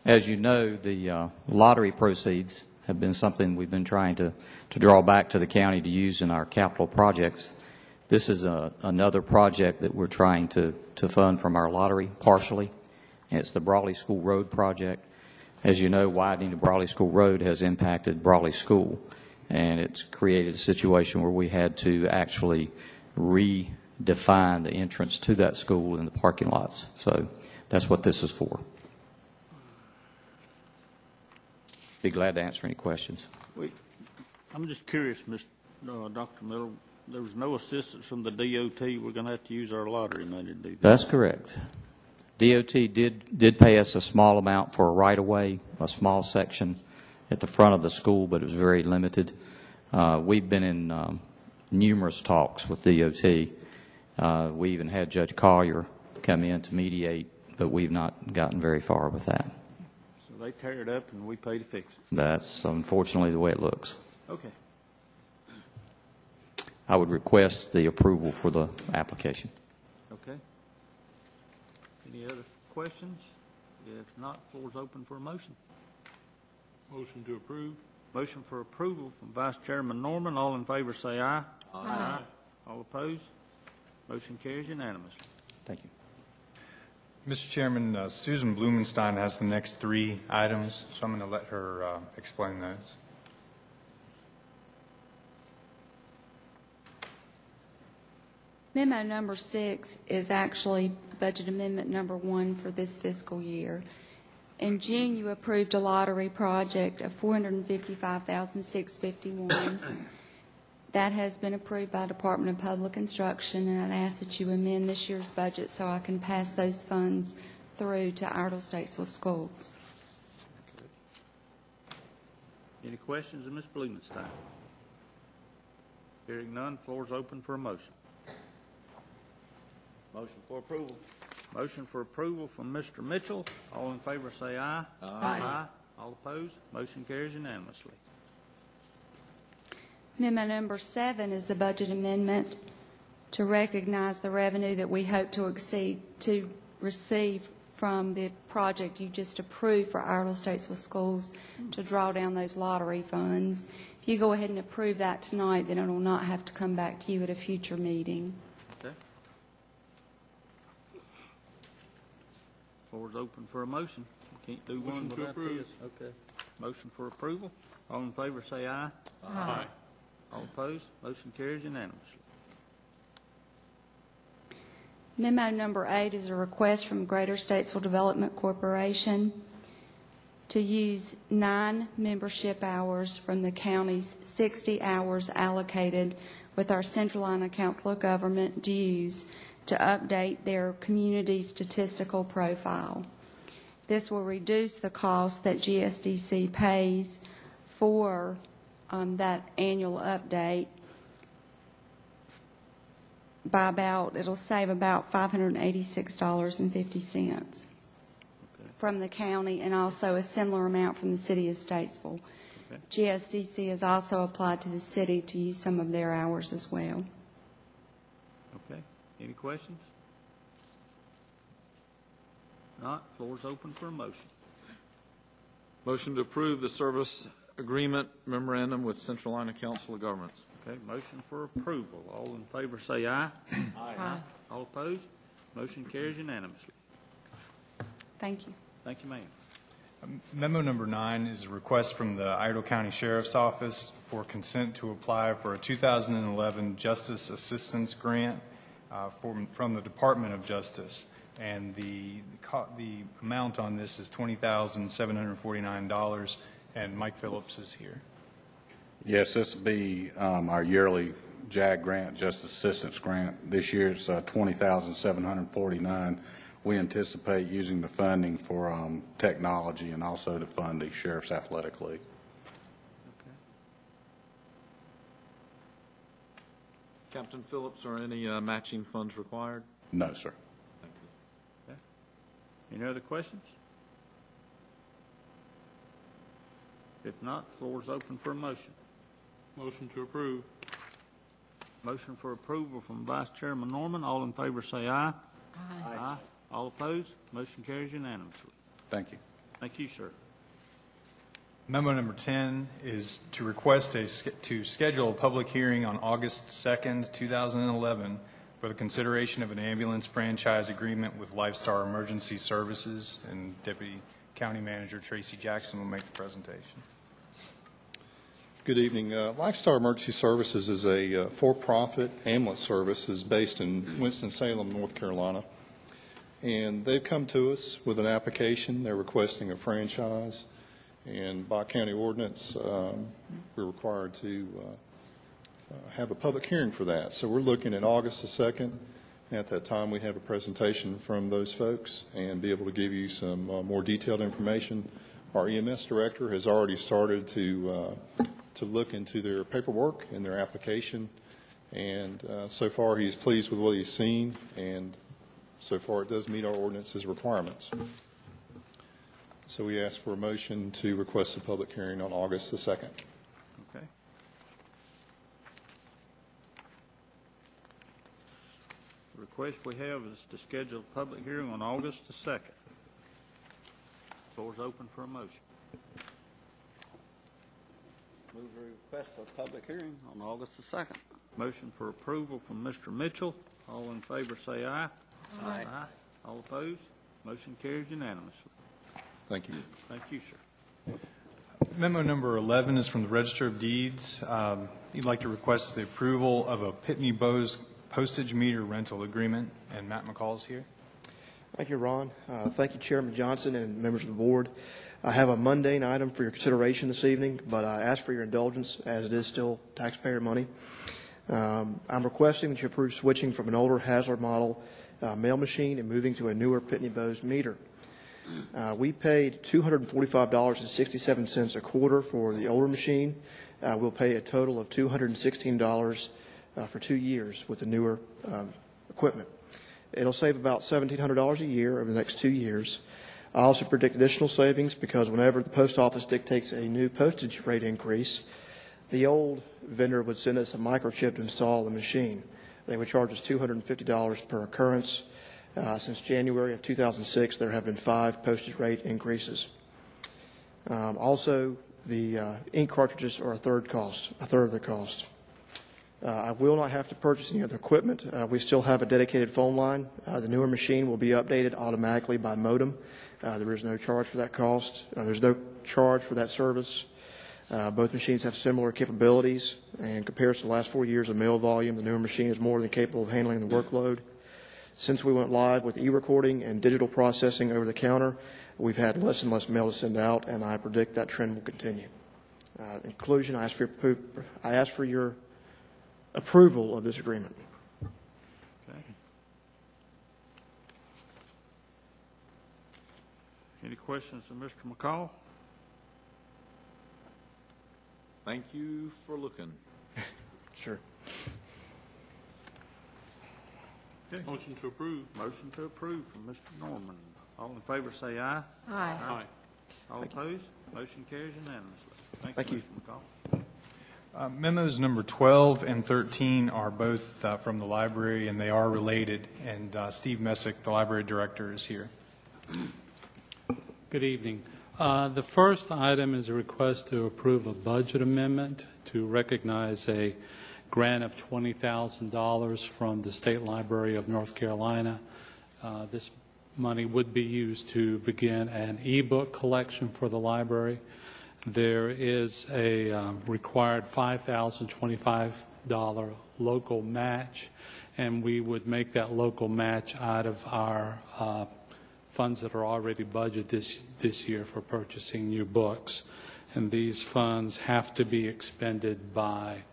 As you know, the lottery proceeds have been something we've been trying to draw back to the county to use in our capital projects. This is another project that we're trying to fund from our lottery partially. And it's the Brawley School Road project. As you know, widening the Brawley School Road has impacted Brawley School, and it's created a situation where we had to actually redefine the entrance to that school in the parking lots. So that's what this is for. Be glad to answer any questions. I'm just curious, Dr. Miller. There was no assistance from the DOT. We're going to have to use our lottery money to do that. That's correct. DOT did pay us a small amount for a right-of-way, a small section at the front of the school, but it was very limited. We've been in numerous talks with DOT. We even had Judge Collier come in to mediate, but we've not gotten very far with that. So they tear it up and we pay to fix it. That's unfortunately the way it looks. Okay. I would request the approval for the application. Okay. Any other questions? If not, floor is open for a motion. Motion to approve. Motion for approval from Vice Chairman Norman. All in favor say aye. Aye. All opposed? Motion carries unanimously. Thank you. Mr. Chairman, Susan Blumenstein has the next 3 items, so I'm going to let her explain those. Memo number 6 is actually budget amendment number 1 for this fiscal year. In June, you approved a lottery project of $455,651. That has been approved by Department of Public Instruction, and I ask that you amend this year's budget so I can pass those funds through to Iredell Statesville Schools. Any questions of Ms. Blumenstein? Hearing none, floor is open for a motion. Motion for approval. Motion for approval from Mr. Mitchell. All in favor say aye. Aye. All opposed? Motion carries unanimously. Memo number 7 is a budget amendment to recognize the revenue that we hope to receive from the project you just approved for Iredell Statesville Schools to draw down those lottery funds. If you go ahead and approve that tonight, then it will not have to come back to you at a future meeting. Okay. Floor is open for a motion. You can't do one without this. Okay. Motion for approval. All in favor say aye. Aye. All opposed? Motion carries unanimously. Memo number 8 is a request from Greater Statesville Development Corporation to use 9 membership hours from the county's 60 hours allocated with our Central Line Council of Government dues to update their community statistical profile. This will reduce the cost that GSDC pays for that annual update by it'll save about $586.50 from the county, and also a similar amount from the city of Statesville. Okay. GSDC has also applied to the city to use some of their hours as well. Okay. Any questions? Not, floor is open for a motion. Motion to approve the service agreement memorandum with Central Line Council of Governments. Okay, motion for approval. All in favor say aye. Aye. All opposed? Motion carries unanimously. Thank you. Thank you, ma'am. Memo number 9 is a request from the Iredell County Sheriff's Office for consent to apply for a 2011 Justice Assistance Grant from the Department of Justice. And the amount on this is $20,749, and Mike Phillips is here. Yes, this will be our yearly JAG grant, Justice Assistance Grant. This year it's $20,749. We anticipate using the funding for technology and also to fund the Sheriff's Athletic League. Okay. Captain Phillips, are any matching funds required? No, sir. Thank you. Okay. Any other questions? If not, floor is open for a motion. Motion to approve. Motion for approval from Vice Chairman Norman. All in favor say aye. Aye. All opposed? Motion carries unanimously. Thank you. Thank you, sir. Memo number 10 is to request to schedule a public hearing on August 2nd, 2011 for the consideration of an ambulance franchise agreement with Lifestar Emergency Services, and Deputy County Manager Tracy Jackson will make the presentation. Good evening. Lifestar Emergency Services is a for-profit ambulance service based in Winston-Salem, North Carolina. And they've come to us with an application. They're requesting a franchise. And by county ordinance, we're required to have a public hearing for that. So we're looking at August the 2nd. At that time, we have a presentation from those folks and be able to give you some more detailed information. Our EMS director has already started to look into their paperwork and their application. And so far, he's pleased with what he's seen. And so far, it does meet our ordinance's requirements. So we ask for a motion to request a public hearing on August the 2nd. Okay. request we have is to schedule a public hearing on August the 2nd. Floor is open for a motion. Move to request for a public hearing on August the 2nd. Motion for approval from Mr. Mitchell. All in favor say aye. Aye. All opposed? Motion carries unanimously. Thank you. Thank you, sir. Memo number 11 is from the Register of Deeds. You'd like to request the approval of a Pitney Bowes postage meter rental agreement, and Matt McCall's here. Thank you, Ron. Thank you, Chairman Johnson and members of the board. I have a mundane item for your consideration this evening, but I ask for your indulgence as it is still taxpayer money. I'm requesting that you approve switching from an older Hasler model mail machine and moving to a newer Pitney Bowes meter. We paid $245.67 a quarter for the older machine. We'll pay a total of $216 for 2 years with the newer equipment. It'll save about $1,700 a year over the next 2 years. I also predict additional savings because whenever the post office dictates a new postage rate increase, the old vendor would send us a microchip to install the machine. They would charge us $250 per occurrence. Since January of 2006, there have been 5 postage rate increases. Also, the ink cartridges are a third of the cost. I will not have to purchase any other equipment. We still have a dedicated phone line. The newer machine will be updated automatically by modem. There is no charge for that cost. There's no charge for that service. Both machines have similar capabilities, and compared to the last 4 years of mail volume, the newer machine is more than capable of handling the workload. Since we went live with e-recording and digital processing over the counter, we've had less and less mail to send out, and I predict that trend will continue. In conclusion, I ask for your approval of this agreement. Okay. Any questions of Mr. McCall? Thank you for looking. Sure. Okay. Motion to approve. Motion to approve from Mr. Norman. All in favor say aye. Aye. Aye. All opposed? Motion carries unanimously. Thank you, Mr. McCall. Memos number 12 and 13 are both from the library, and they are related. And Steve Messick, the library director, is here. Good evening. The first item is a request to approve a budget amendment to recognize a grant of $20,000 from the State Library of North Carolina. This money would be used to begin an e-book collection for the library. There is a required $5,025 local match, and we would make that local match out of our funds that are already budgeted this year for purchasing new books. And these funds have to be expended by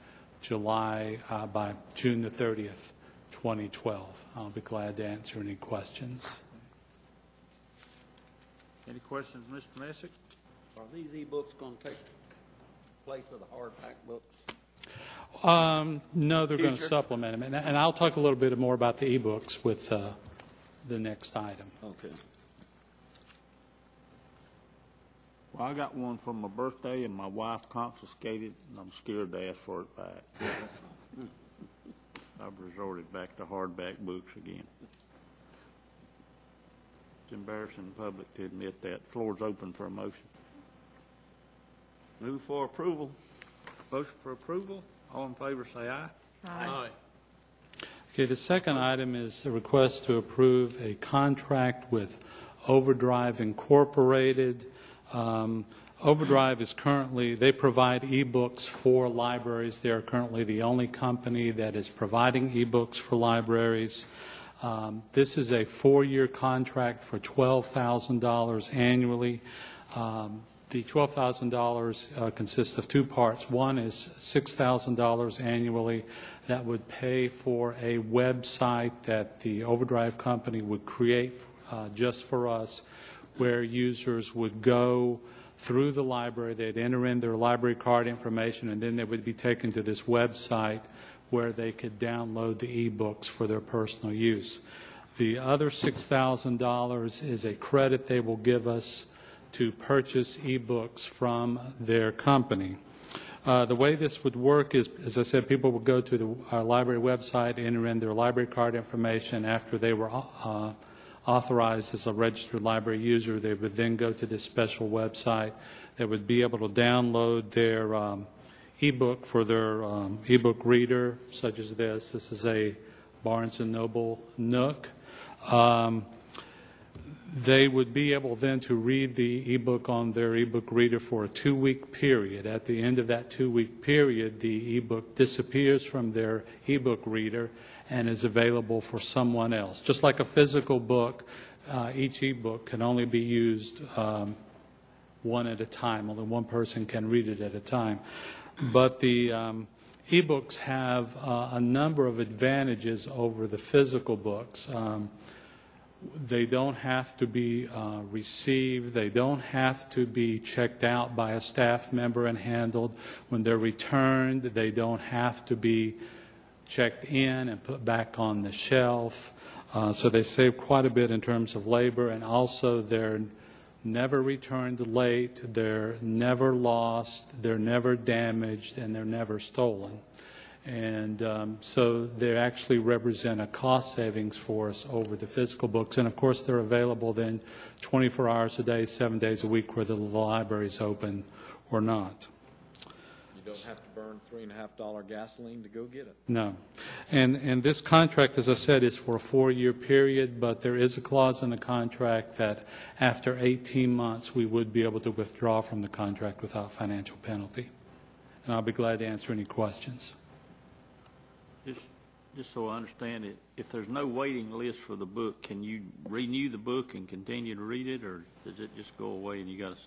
June the 30th, 2012. I'll be glad to answer any questions. Any questions, Mr. Messick? Are these e-books going to take place of the hardback books? No, they're going to supplement them. And I'll talk a little bit more about the e-books with the next item. Okay. Well, I got one for my birthday, and my wife confiscated, and I'm scared to ask for it back. I've resorted back to hardback books again. It's embarrassing in public to admit that. Floor's open for a motion. Move for approval. Motion for approval. All in favor say aye. Aye. Okay, the second item is a request to approve a contract with Overdrive Incorporated. Overdrive is currently, they provide e-books for libraries. They are currently the only company that is providing e-books for libraries. This is a 4-year contract for $12,000 annually. The $12,000 consists of 2 parts. One is $6,000 annually that would pay for a website that the Overdrive company would create just for us, where users would go through the library, they'd enter in their library card information, and then they would be taken to this website where they could download the e-books for their personal use. The other $6,000 is a credit they will give us to purchase e-books from their company. The way this would work is, as I said, people would go to our library website, enter in their library card information. After they were authorized as a registered library user, they would then go to this special website. They would be able to download their ebook for their ebook reader, such as this. This is a Barnes & Noble Nook. They would be able then to read the ebook on their ebook reader for a 2-week period. At the end of that 2-week period, the ebook disappears from their ebook reader and is available for someone else. Just like a physical book, each ebook can only be used one at a time. Only one person can read it at a time. But the ebooks have a number of advantages over the physical books. They don't have to be received. They don't have to be checked out by a staff member and handled. When they're returned, they don't have to be checked in and put back on the shelf. So they save quite a bit in terms of labor, and also they're never returned late, they're never lost, they're never damaged, and they're never stolen. And so they actually represent a cost savings for us over the physical books. And, of course, they're available then 24 hours a day, 7 days a week, whether the library is open or not. You don't have to burn $3.50 gasoline to go get it. No. And this contract, as I said, is for a 4-year period, but there is a clause in the contract that after 18 months we would be able to withdraw from the contract without financial penalty. And I'll be glad to answer any questions. Just so I understand it, if there's no waiting list for the book, can you renew the book and continue to read it, or does it just go away and you got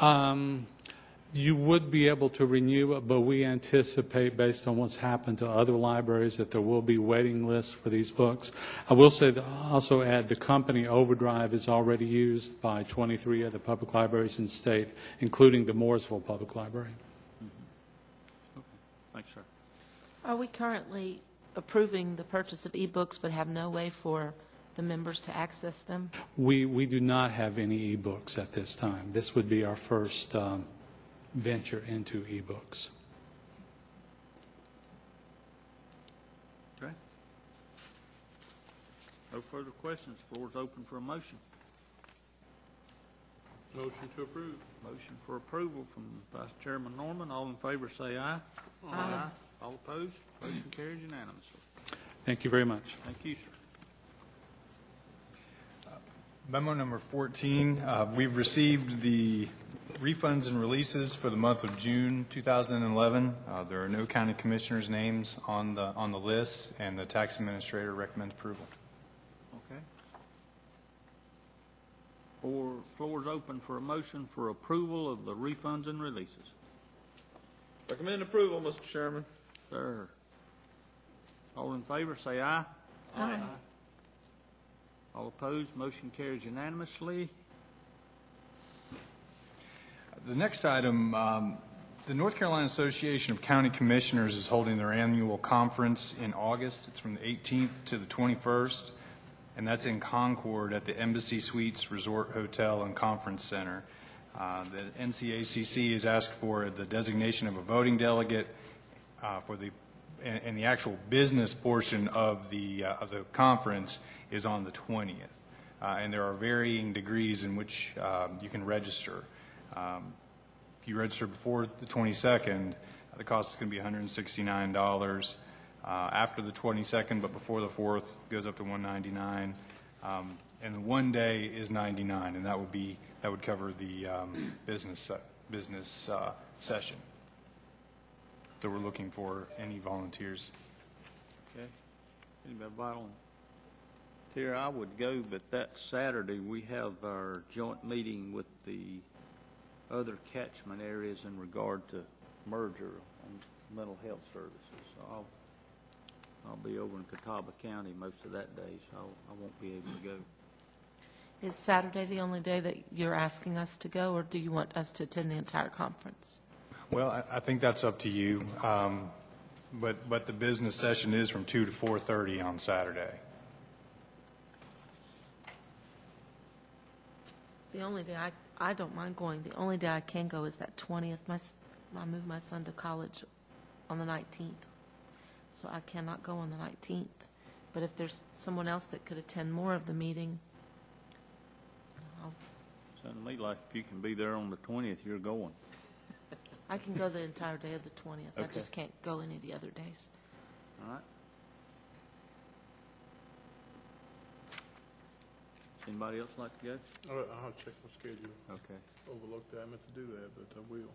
to? You would be able to renew it, but we anticipate, based on what's happened to other libraries, that there will be waiting lists for these books. I will say, also add, the company Overdrive is already used by 23 other public libraries in the state, including the Mooresville Public Library. Okay. Thanks, sir. Are we currently approving the purchase of e-books but have no way for the members to access them? We do not have any e-books at this time. This would be our first venture into e-books. Okay. No further questions. Floor is open for a motion. Motion to approve. Motion for approval from Vice Chairman Norman. All in favor say aye. Aye. All opposed? Motion carries unanimously. Thank you very much. Thank you, sir. Memo number 14, we've received the refunds and releases for the month of June 2011. There are no county commissioners' names on the list, and the tax administrator recommends approval. Okay. Floor is open for a motion for approval of the refunds and releases. Recommend approval, Mr. Chairman. Sir. All in favor say aye. Aye. All opposed? Motion carries unanimously. The next item, the North Carolina Association of County Commissioners is holding their annual conference in August. It's from the 18th to the 21st, and that's in Concord at the Embassy Suites Resort Hotel and Conference Center. The NCACC has asked for the designation of a voting delegate and the actual business portion of the conference is on the 20th. And there are varying degrees in which you can register. If you register before the 22nd, the cost is going to be $169. After the 22nd, but before the 4th, goes up to $199. And one day is $99, and that would cover the business session. So we're looking for any volunteers. Okay. Anybody volunteer? I would go, but that Saturday we have our joint meeting with the other catchment areas in regard to merger on mental health services. So I'll be over in Catawba County most of that day, so I won't be able to go. Is Saturday the only day that you're asking us to go, or do you want us to attend the entire conference? Well, I think that's up to you. But the business session is from 2 to 4:30 on Saturday. The only day I don't mind going. The only day I can go is that 20th. I moved my son to college on the 19th, so I cannot go on the 19th. But if there's someone else that could attend more of the meeting, Sounds to me like if you can be there on the 20th, you're going. I can go the entire day of the 20th. I Okay. just can't go any of the other days. All right. Anybody else like to go? I'll check my schedule. Okay. Overlooked that, I meant to do that, but I will.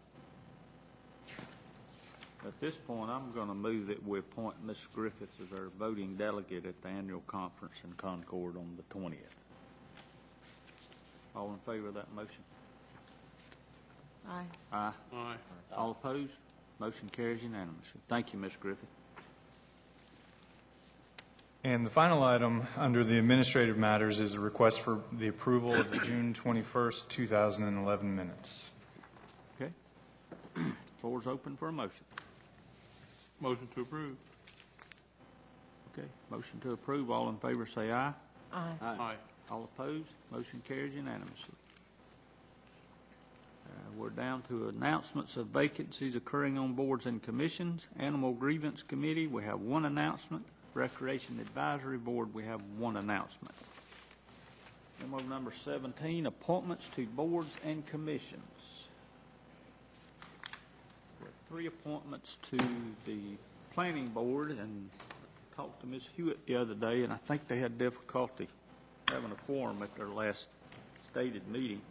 At this point, I'm going to move that we appoint Ms. Griffith as our voting delegate at the annual conference in Concord on the 20th. All in favor of that motion? Aye. Aye. Aye. All opposed? Motion carries unanimously. Thank you, Ms. Griffith. And the final item under the administrative matters is a request for the approval of the June 21st, 2011 minutes. Okay. Floor is open for a motion. Motion to approve. Okay. Motion to approve. All in favor say aye. Aye. Aye. All opposed? Motion carries unanimously. We're down to announcements of vacancies occurring on boards and commissions. Animal Grievance Committee, we have one announcement. Recreation Advisory Board, we have one announcement. Memo number 17, appointments to boards and commissions. We have 3 appointments to the Planning Board, and I talked to Ms. Hewitt the other day, and I think they had difficulty having a quorum at their last stated meeting.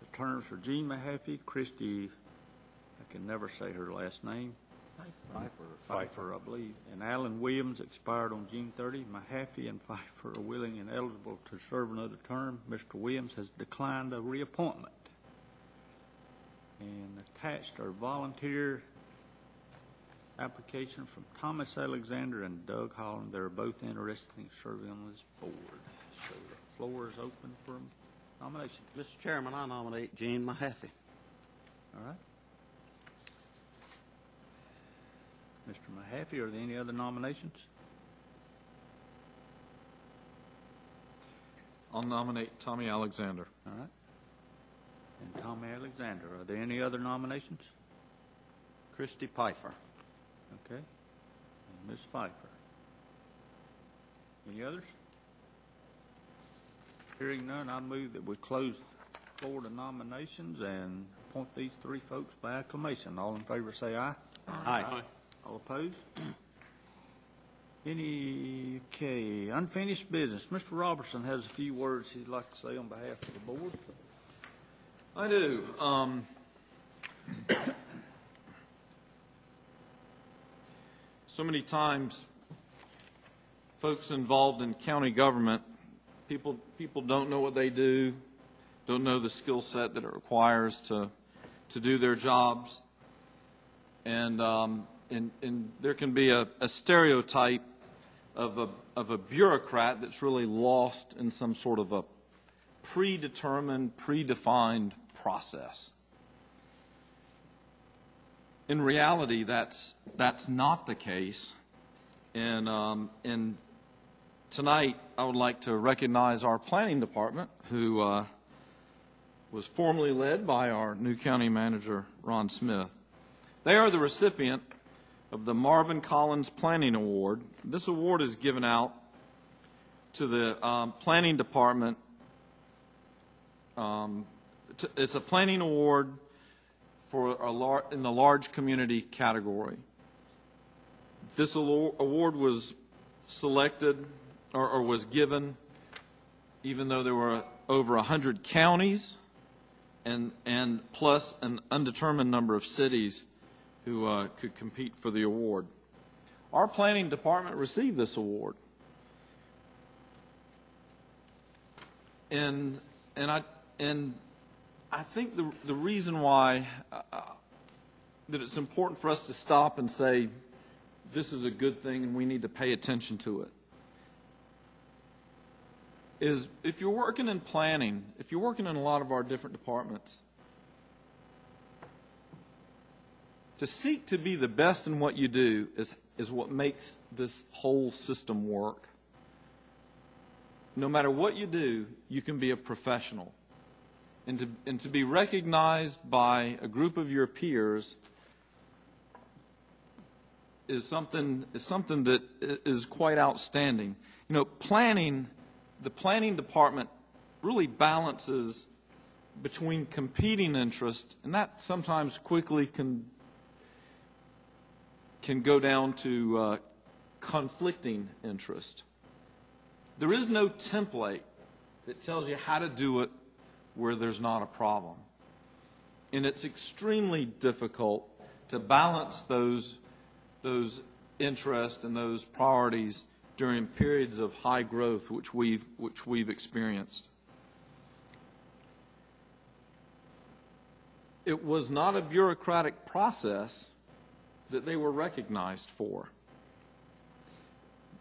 The terms for Jean Mahaffey, Christy, I can never say her last name, Pfeiffer, I believe, and Alan Williams expired on June 30. Mahaffey and Pfeiffer are willing and eligible to serve another term. Mr. Williams has declined a reappointment. And attached are volunteer applications from Thomas Alexander and Doug Holland. They're both interested in serving on this board. So the floor is open for nomination. Mr. Chairman, I nominate Jean Mahaffey. All right. Mr. Mahaffey, are there any other nominations? I'll nominate Tommy Alexander. All right. And Tommy Alexander. Are there any other nominations? Christy Pfeiffer. Okay. And Ms. Pfeiffer. Any others? Hearing none, I move that we close the floor to nominations and appoint these 3 folks by acclamation. All in favor say aye. Aye. Aye. All opposed? Okay, unfinished business. Mr. Robertson has a few words he'd like to say on behalf of the board. I do. So many times, folks involved in county government, people don't know what they do, don't know the skill set that it requires to do their jobs, and there can be a stereotype of a bureaucrat that's really lost in some sort of a predetermined, predefined process. In reality, that's not the case. And tonight, I would like to recognize our planning department, who was formerly led by our new county manager, Ron Smith. They are the recipient of the Marvin Collins Planning Award. This award is given out to the planning department. It's a planning award for in the large community category. This award was selected or was given even though there were over 100 counties and plus an undetermined number of cities who could compete for the award. Our planning department received this award. And I think the reason why that it's important for us to stop and say this is a good thing and we need to pay attention to it is if you're working in planning, if you're working in a lot of our different departments, to seek to be the best in what you do is what makes this whole system work. No matter what you do, you can be a professional. and to be recognized by a group of your peers is something that is quite outstanding. You know, the planning department really balances between competing interests, and that sometimes quickly can go down to conflicting interest. There is no template that tells you how to do it where there's not a problem. And it's extremely difficult to balance those interests and those priorities during periods of high growth which we've experienced. It was not a bureaucratic process that they were recognized for.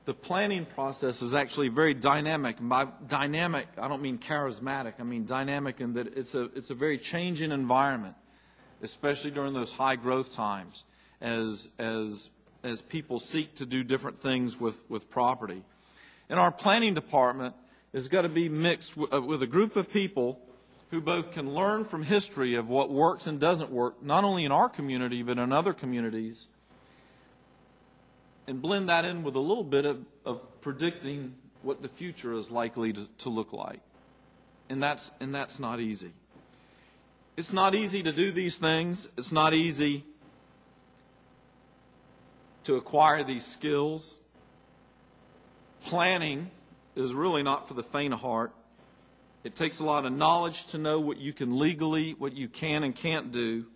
The planning process is actually very dynamic. And by dynamic, I don't mean charismatic. I mean dynamic in that it's a very changing environment, especially during those high growth times as people seek to do different things with property. And our planning department has got to be mixed with a group of people who both can learn from history of what works and doesn't work, not only in our community but in other communities, and blend that in with a little bit of predicting what the future is likely to look like. And that's not easy. It's not easy to do these things. It's not easy to acquire these skills. Planning is really not for the faint of heart. It takes a lot of knowledge to know what you can legally, what you can and can't do.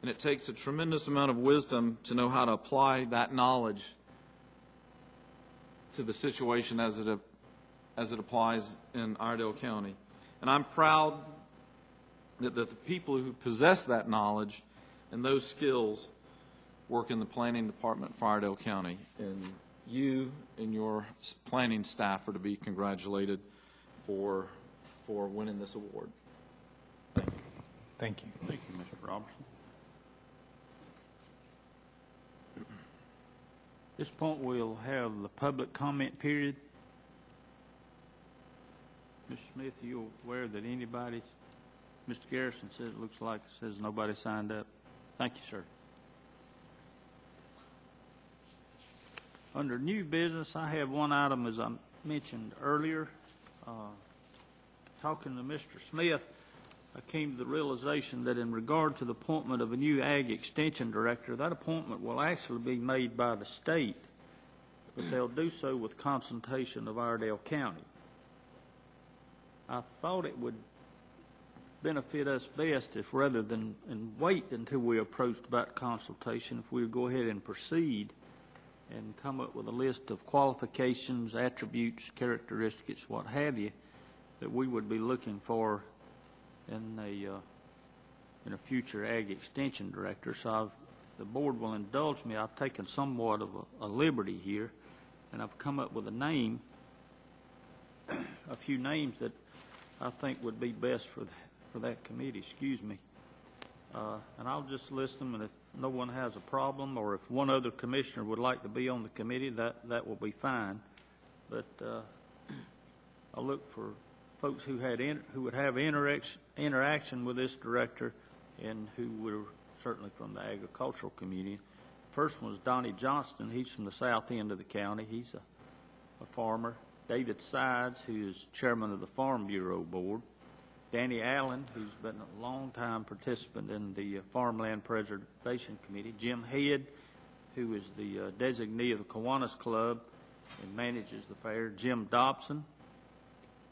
And it takes a tremendous amount of wisdom to know how to apply that knowledge to the situation as it applies in Iredell County. And I'm proud that the people who possess that knowledge and those skills work in the planning department for Iredell County. And you and your planning staff are to be congratulated for winning this award. Thank you. Thank you, Mr. Robertson. At this point, we'll have the public comment period. Mr. Smith, are you aware that anybody, Mr. Garrison says it looks like it says nobody signed up. Thank you, sir. Under new business, I have one item, as I mentioned earlier. Talking to Mr. Smith, I came to the realization that in regard to the appointment of a new Ag Extension Director, that appointment will actually be made by the state, but they'll do so with consultation of Iredell County. I thought it would benefit us best if, rather than wait until we approached about consultation, if we would go ahead and proceed and come up with a list of qualifications, attributes, characteristics, what have you, that we would be looking for in a future Ag Extension Director. So if the board will indulge me, I've taken somewhat of a liberty here, and I've come up with a few names that I think would be best for that committee. Excuse me. And I'll just list them, and if no one has a problem, or if one other commissioner would like to be on the committee, that will be fine. But I'll look for folks who would have interaction with this director and who were certainly from the agricultural community. First one was Donnie Johnston. He's from the south end of the county. He's a farmer. David Sides, who is chairman of the Farm Bureau Board. Danny Allen, who's been a long-time participant in the Farmland Preservation Committee. Jim Head, who is the designee of the Kiwanis Club and manages the fair. Jim Dobson.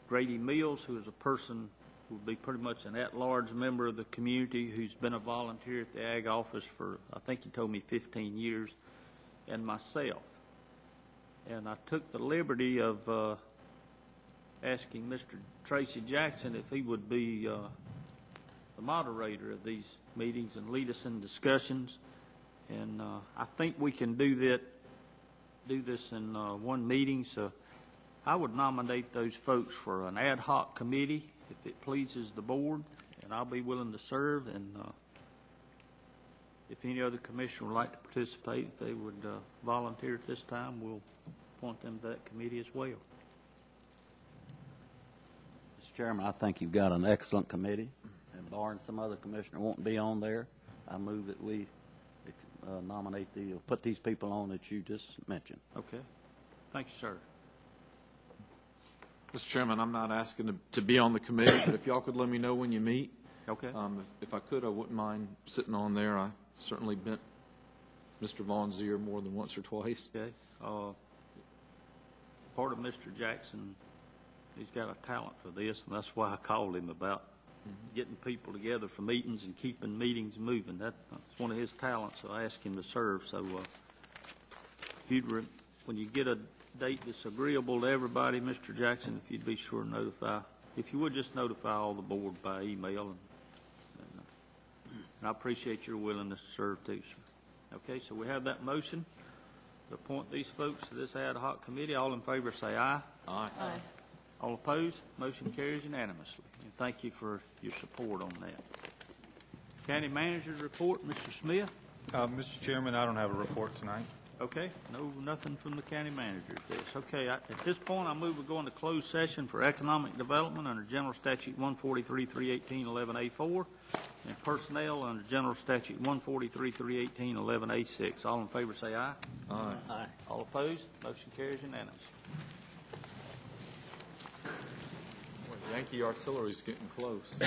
Grady Mills, who is a person who would be pretty much an at-large member of the community, who's been a volunteer at the Ag office for, I think he told me, 15 years, and myself. And I took the liberty of asking Mr. Tracy Jackson if he would be the moderator of these meetings and lead us in discussions. And I think we can do this in one meeting. So I would nominate those folks for an ad hoc committee if it pleases the board, and I'll be willing to serve. And if any other commissioner would like to participate, if they would volunteer at this time, we'll appoint them to that committee as well. Mr. Chairman, I think you've got an excellent committee. barring some other commissioner won't be on there, I move that we nominate put these people on that you just mentioned. Okay. Thank you, sir. Mr. Chairman, I'm not asking to be on the committee, but if y'all could let me know when you meet. Okay. If I could, I wouldn't mind sitting on there. I certainly bent Mr. Vaughn's ear more than once or twice. Okay. Part of Mr. Jackson, he's got a talent for this, and that's why I called him about getting people together for meetings and keeping meetings moving. That's one of his talents, so I asked him to serve. So when you get a date that's agreeable to everybody, Mr. Jackson, if you'd be sure to notify, if you would just notify all the board by email. And I appreciate your willingness to serve too, sir. Okay, so we have that motion to appoint these folks to this ad hoc committee. All in favor say aye. Aye. Aye. All opposed? Motion carries unanimously. And thank you for your support on that. County Manager's report, Mr. Smith. Mr. Chairman, I don't have a report tonight. Okay, nothing from the county manager's desk. Okay, at this point, I move we go into closed session for economic development under General Statute 143-318-11A4 and personnel under General Statute 143-318-11A6. All in favor say aye. Aye. Aye. All opposed? Motion carries unanimously. Yankee artillery's getting close.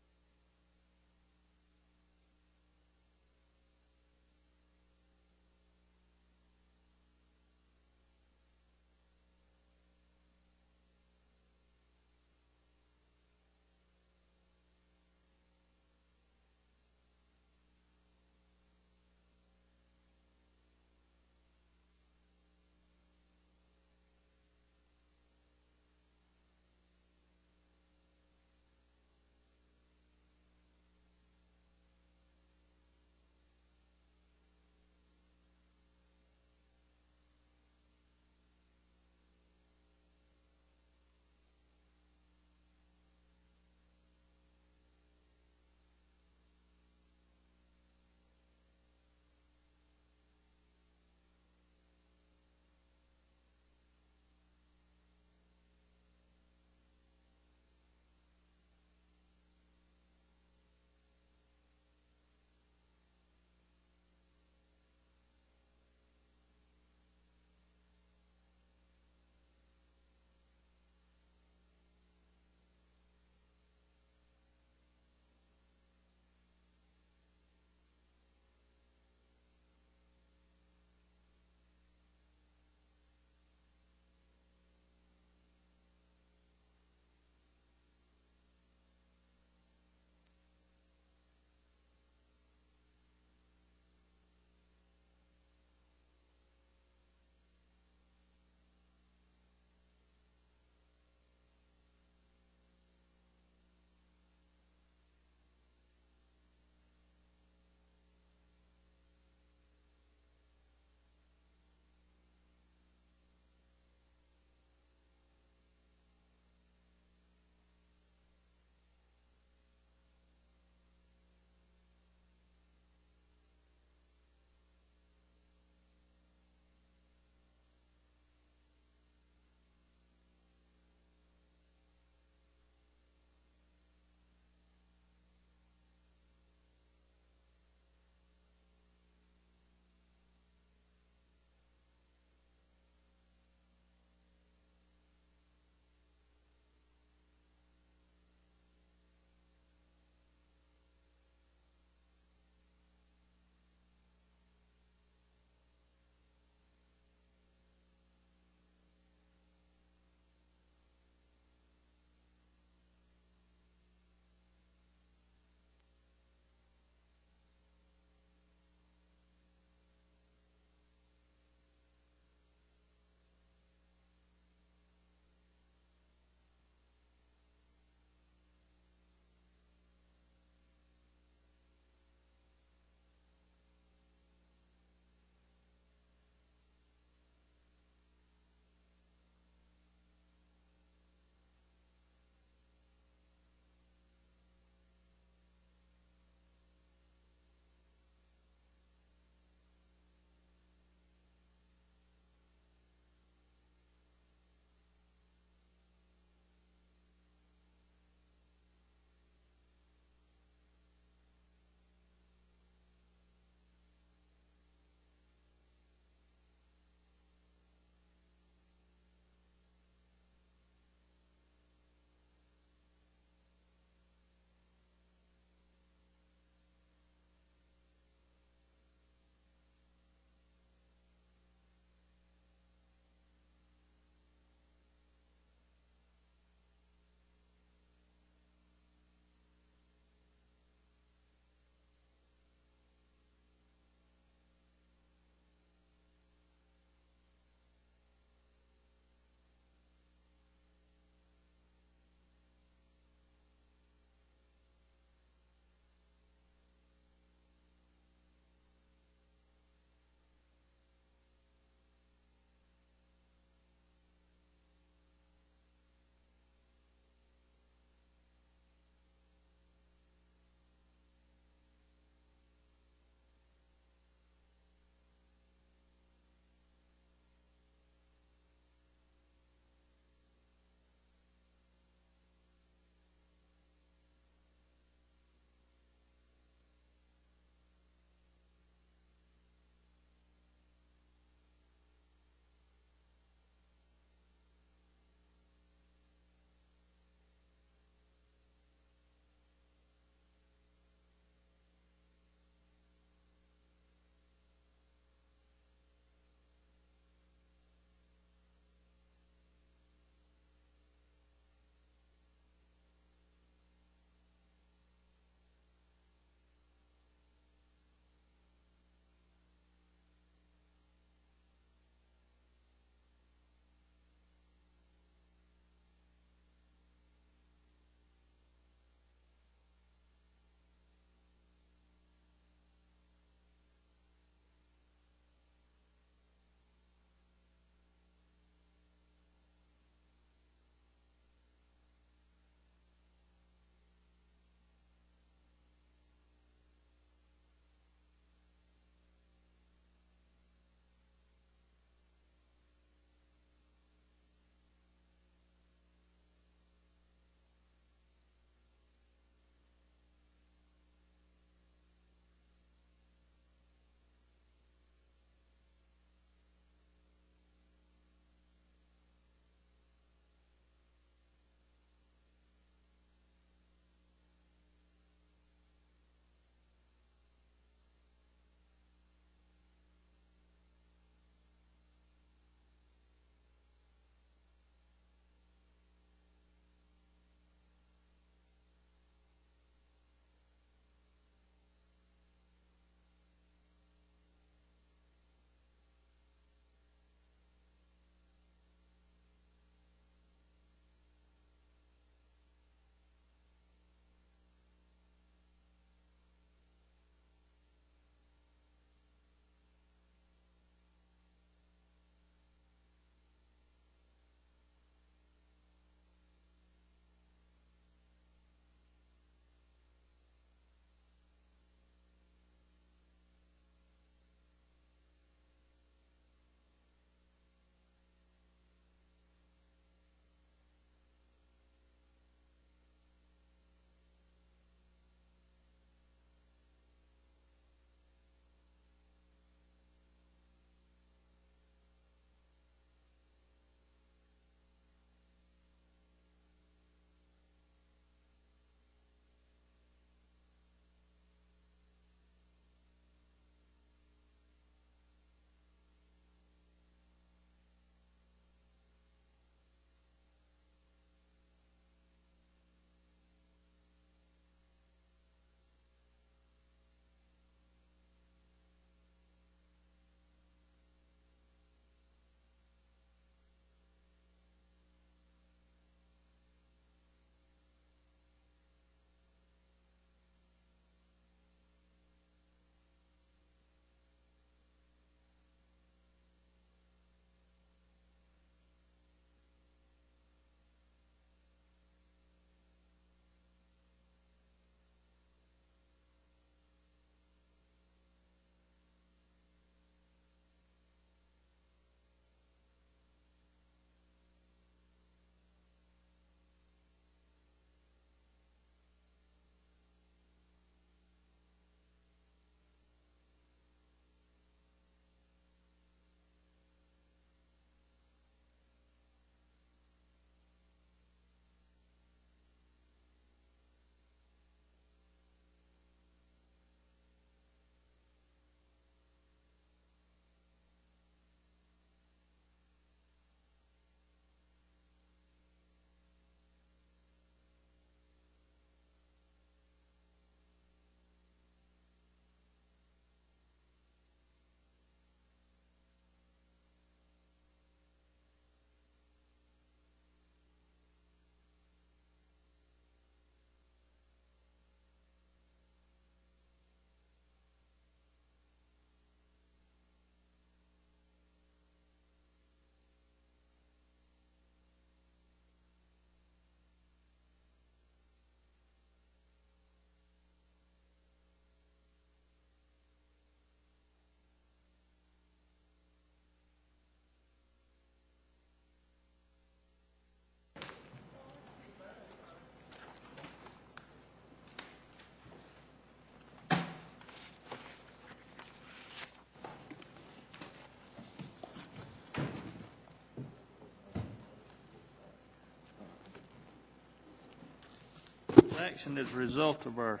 action as a result of our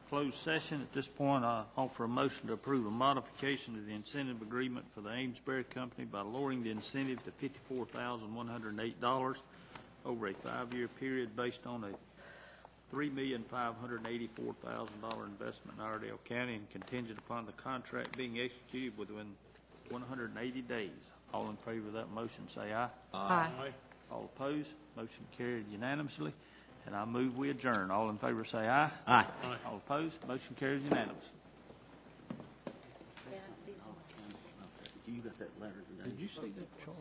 closed session. At this point, I offer a motion to approve a modification to the incentive agreement for the Amesbury Company by lowering the incentive to $54,108 over a 5-year period based on a $3,584,000 investment in Iredell County and contingent upon the contract being executed within 180 days. All in favor of that motion, say aye. Aye. All opposed, motion carried unanimously. And I move we adjourn. All in favor, say aye. Aye. All opposed, motion carries unanimously. You got that letter today? Did you see that chart?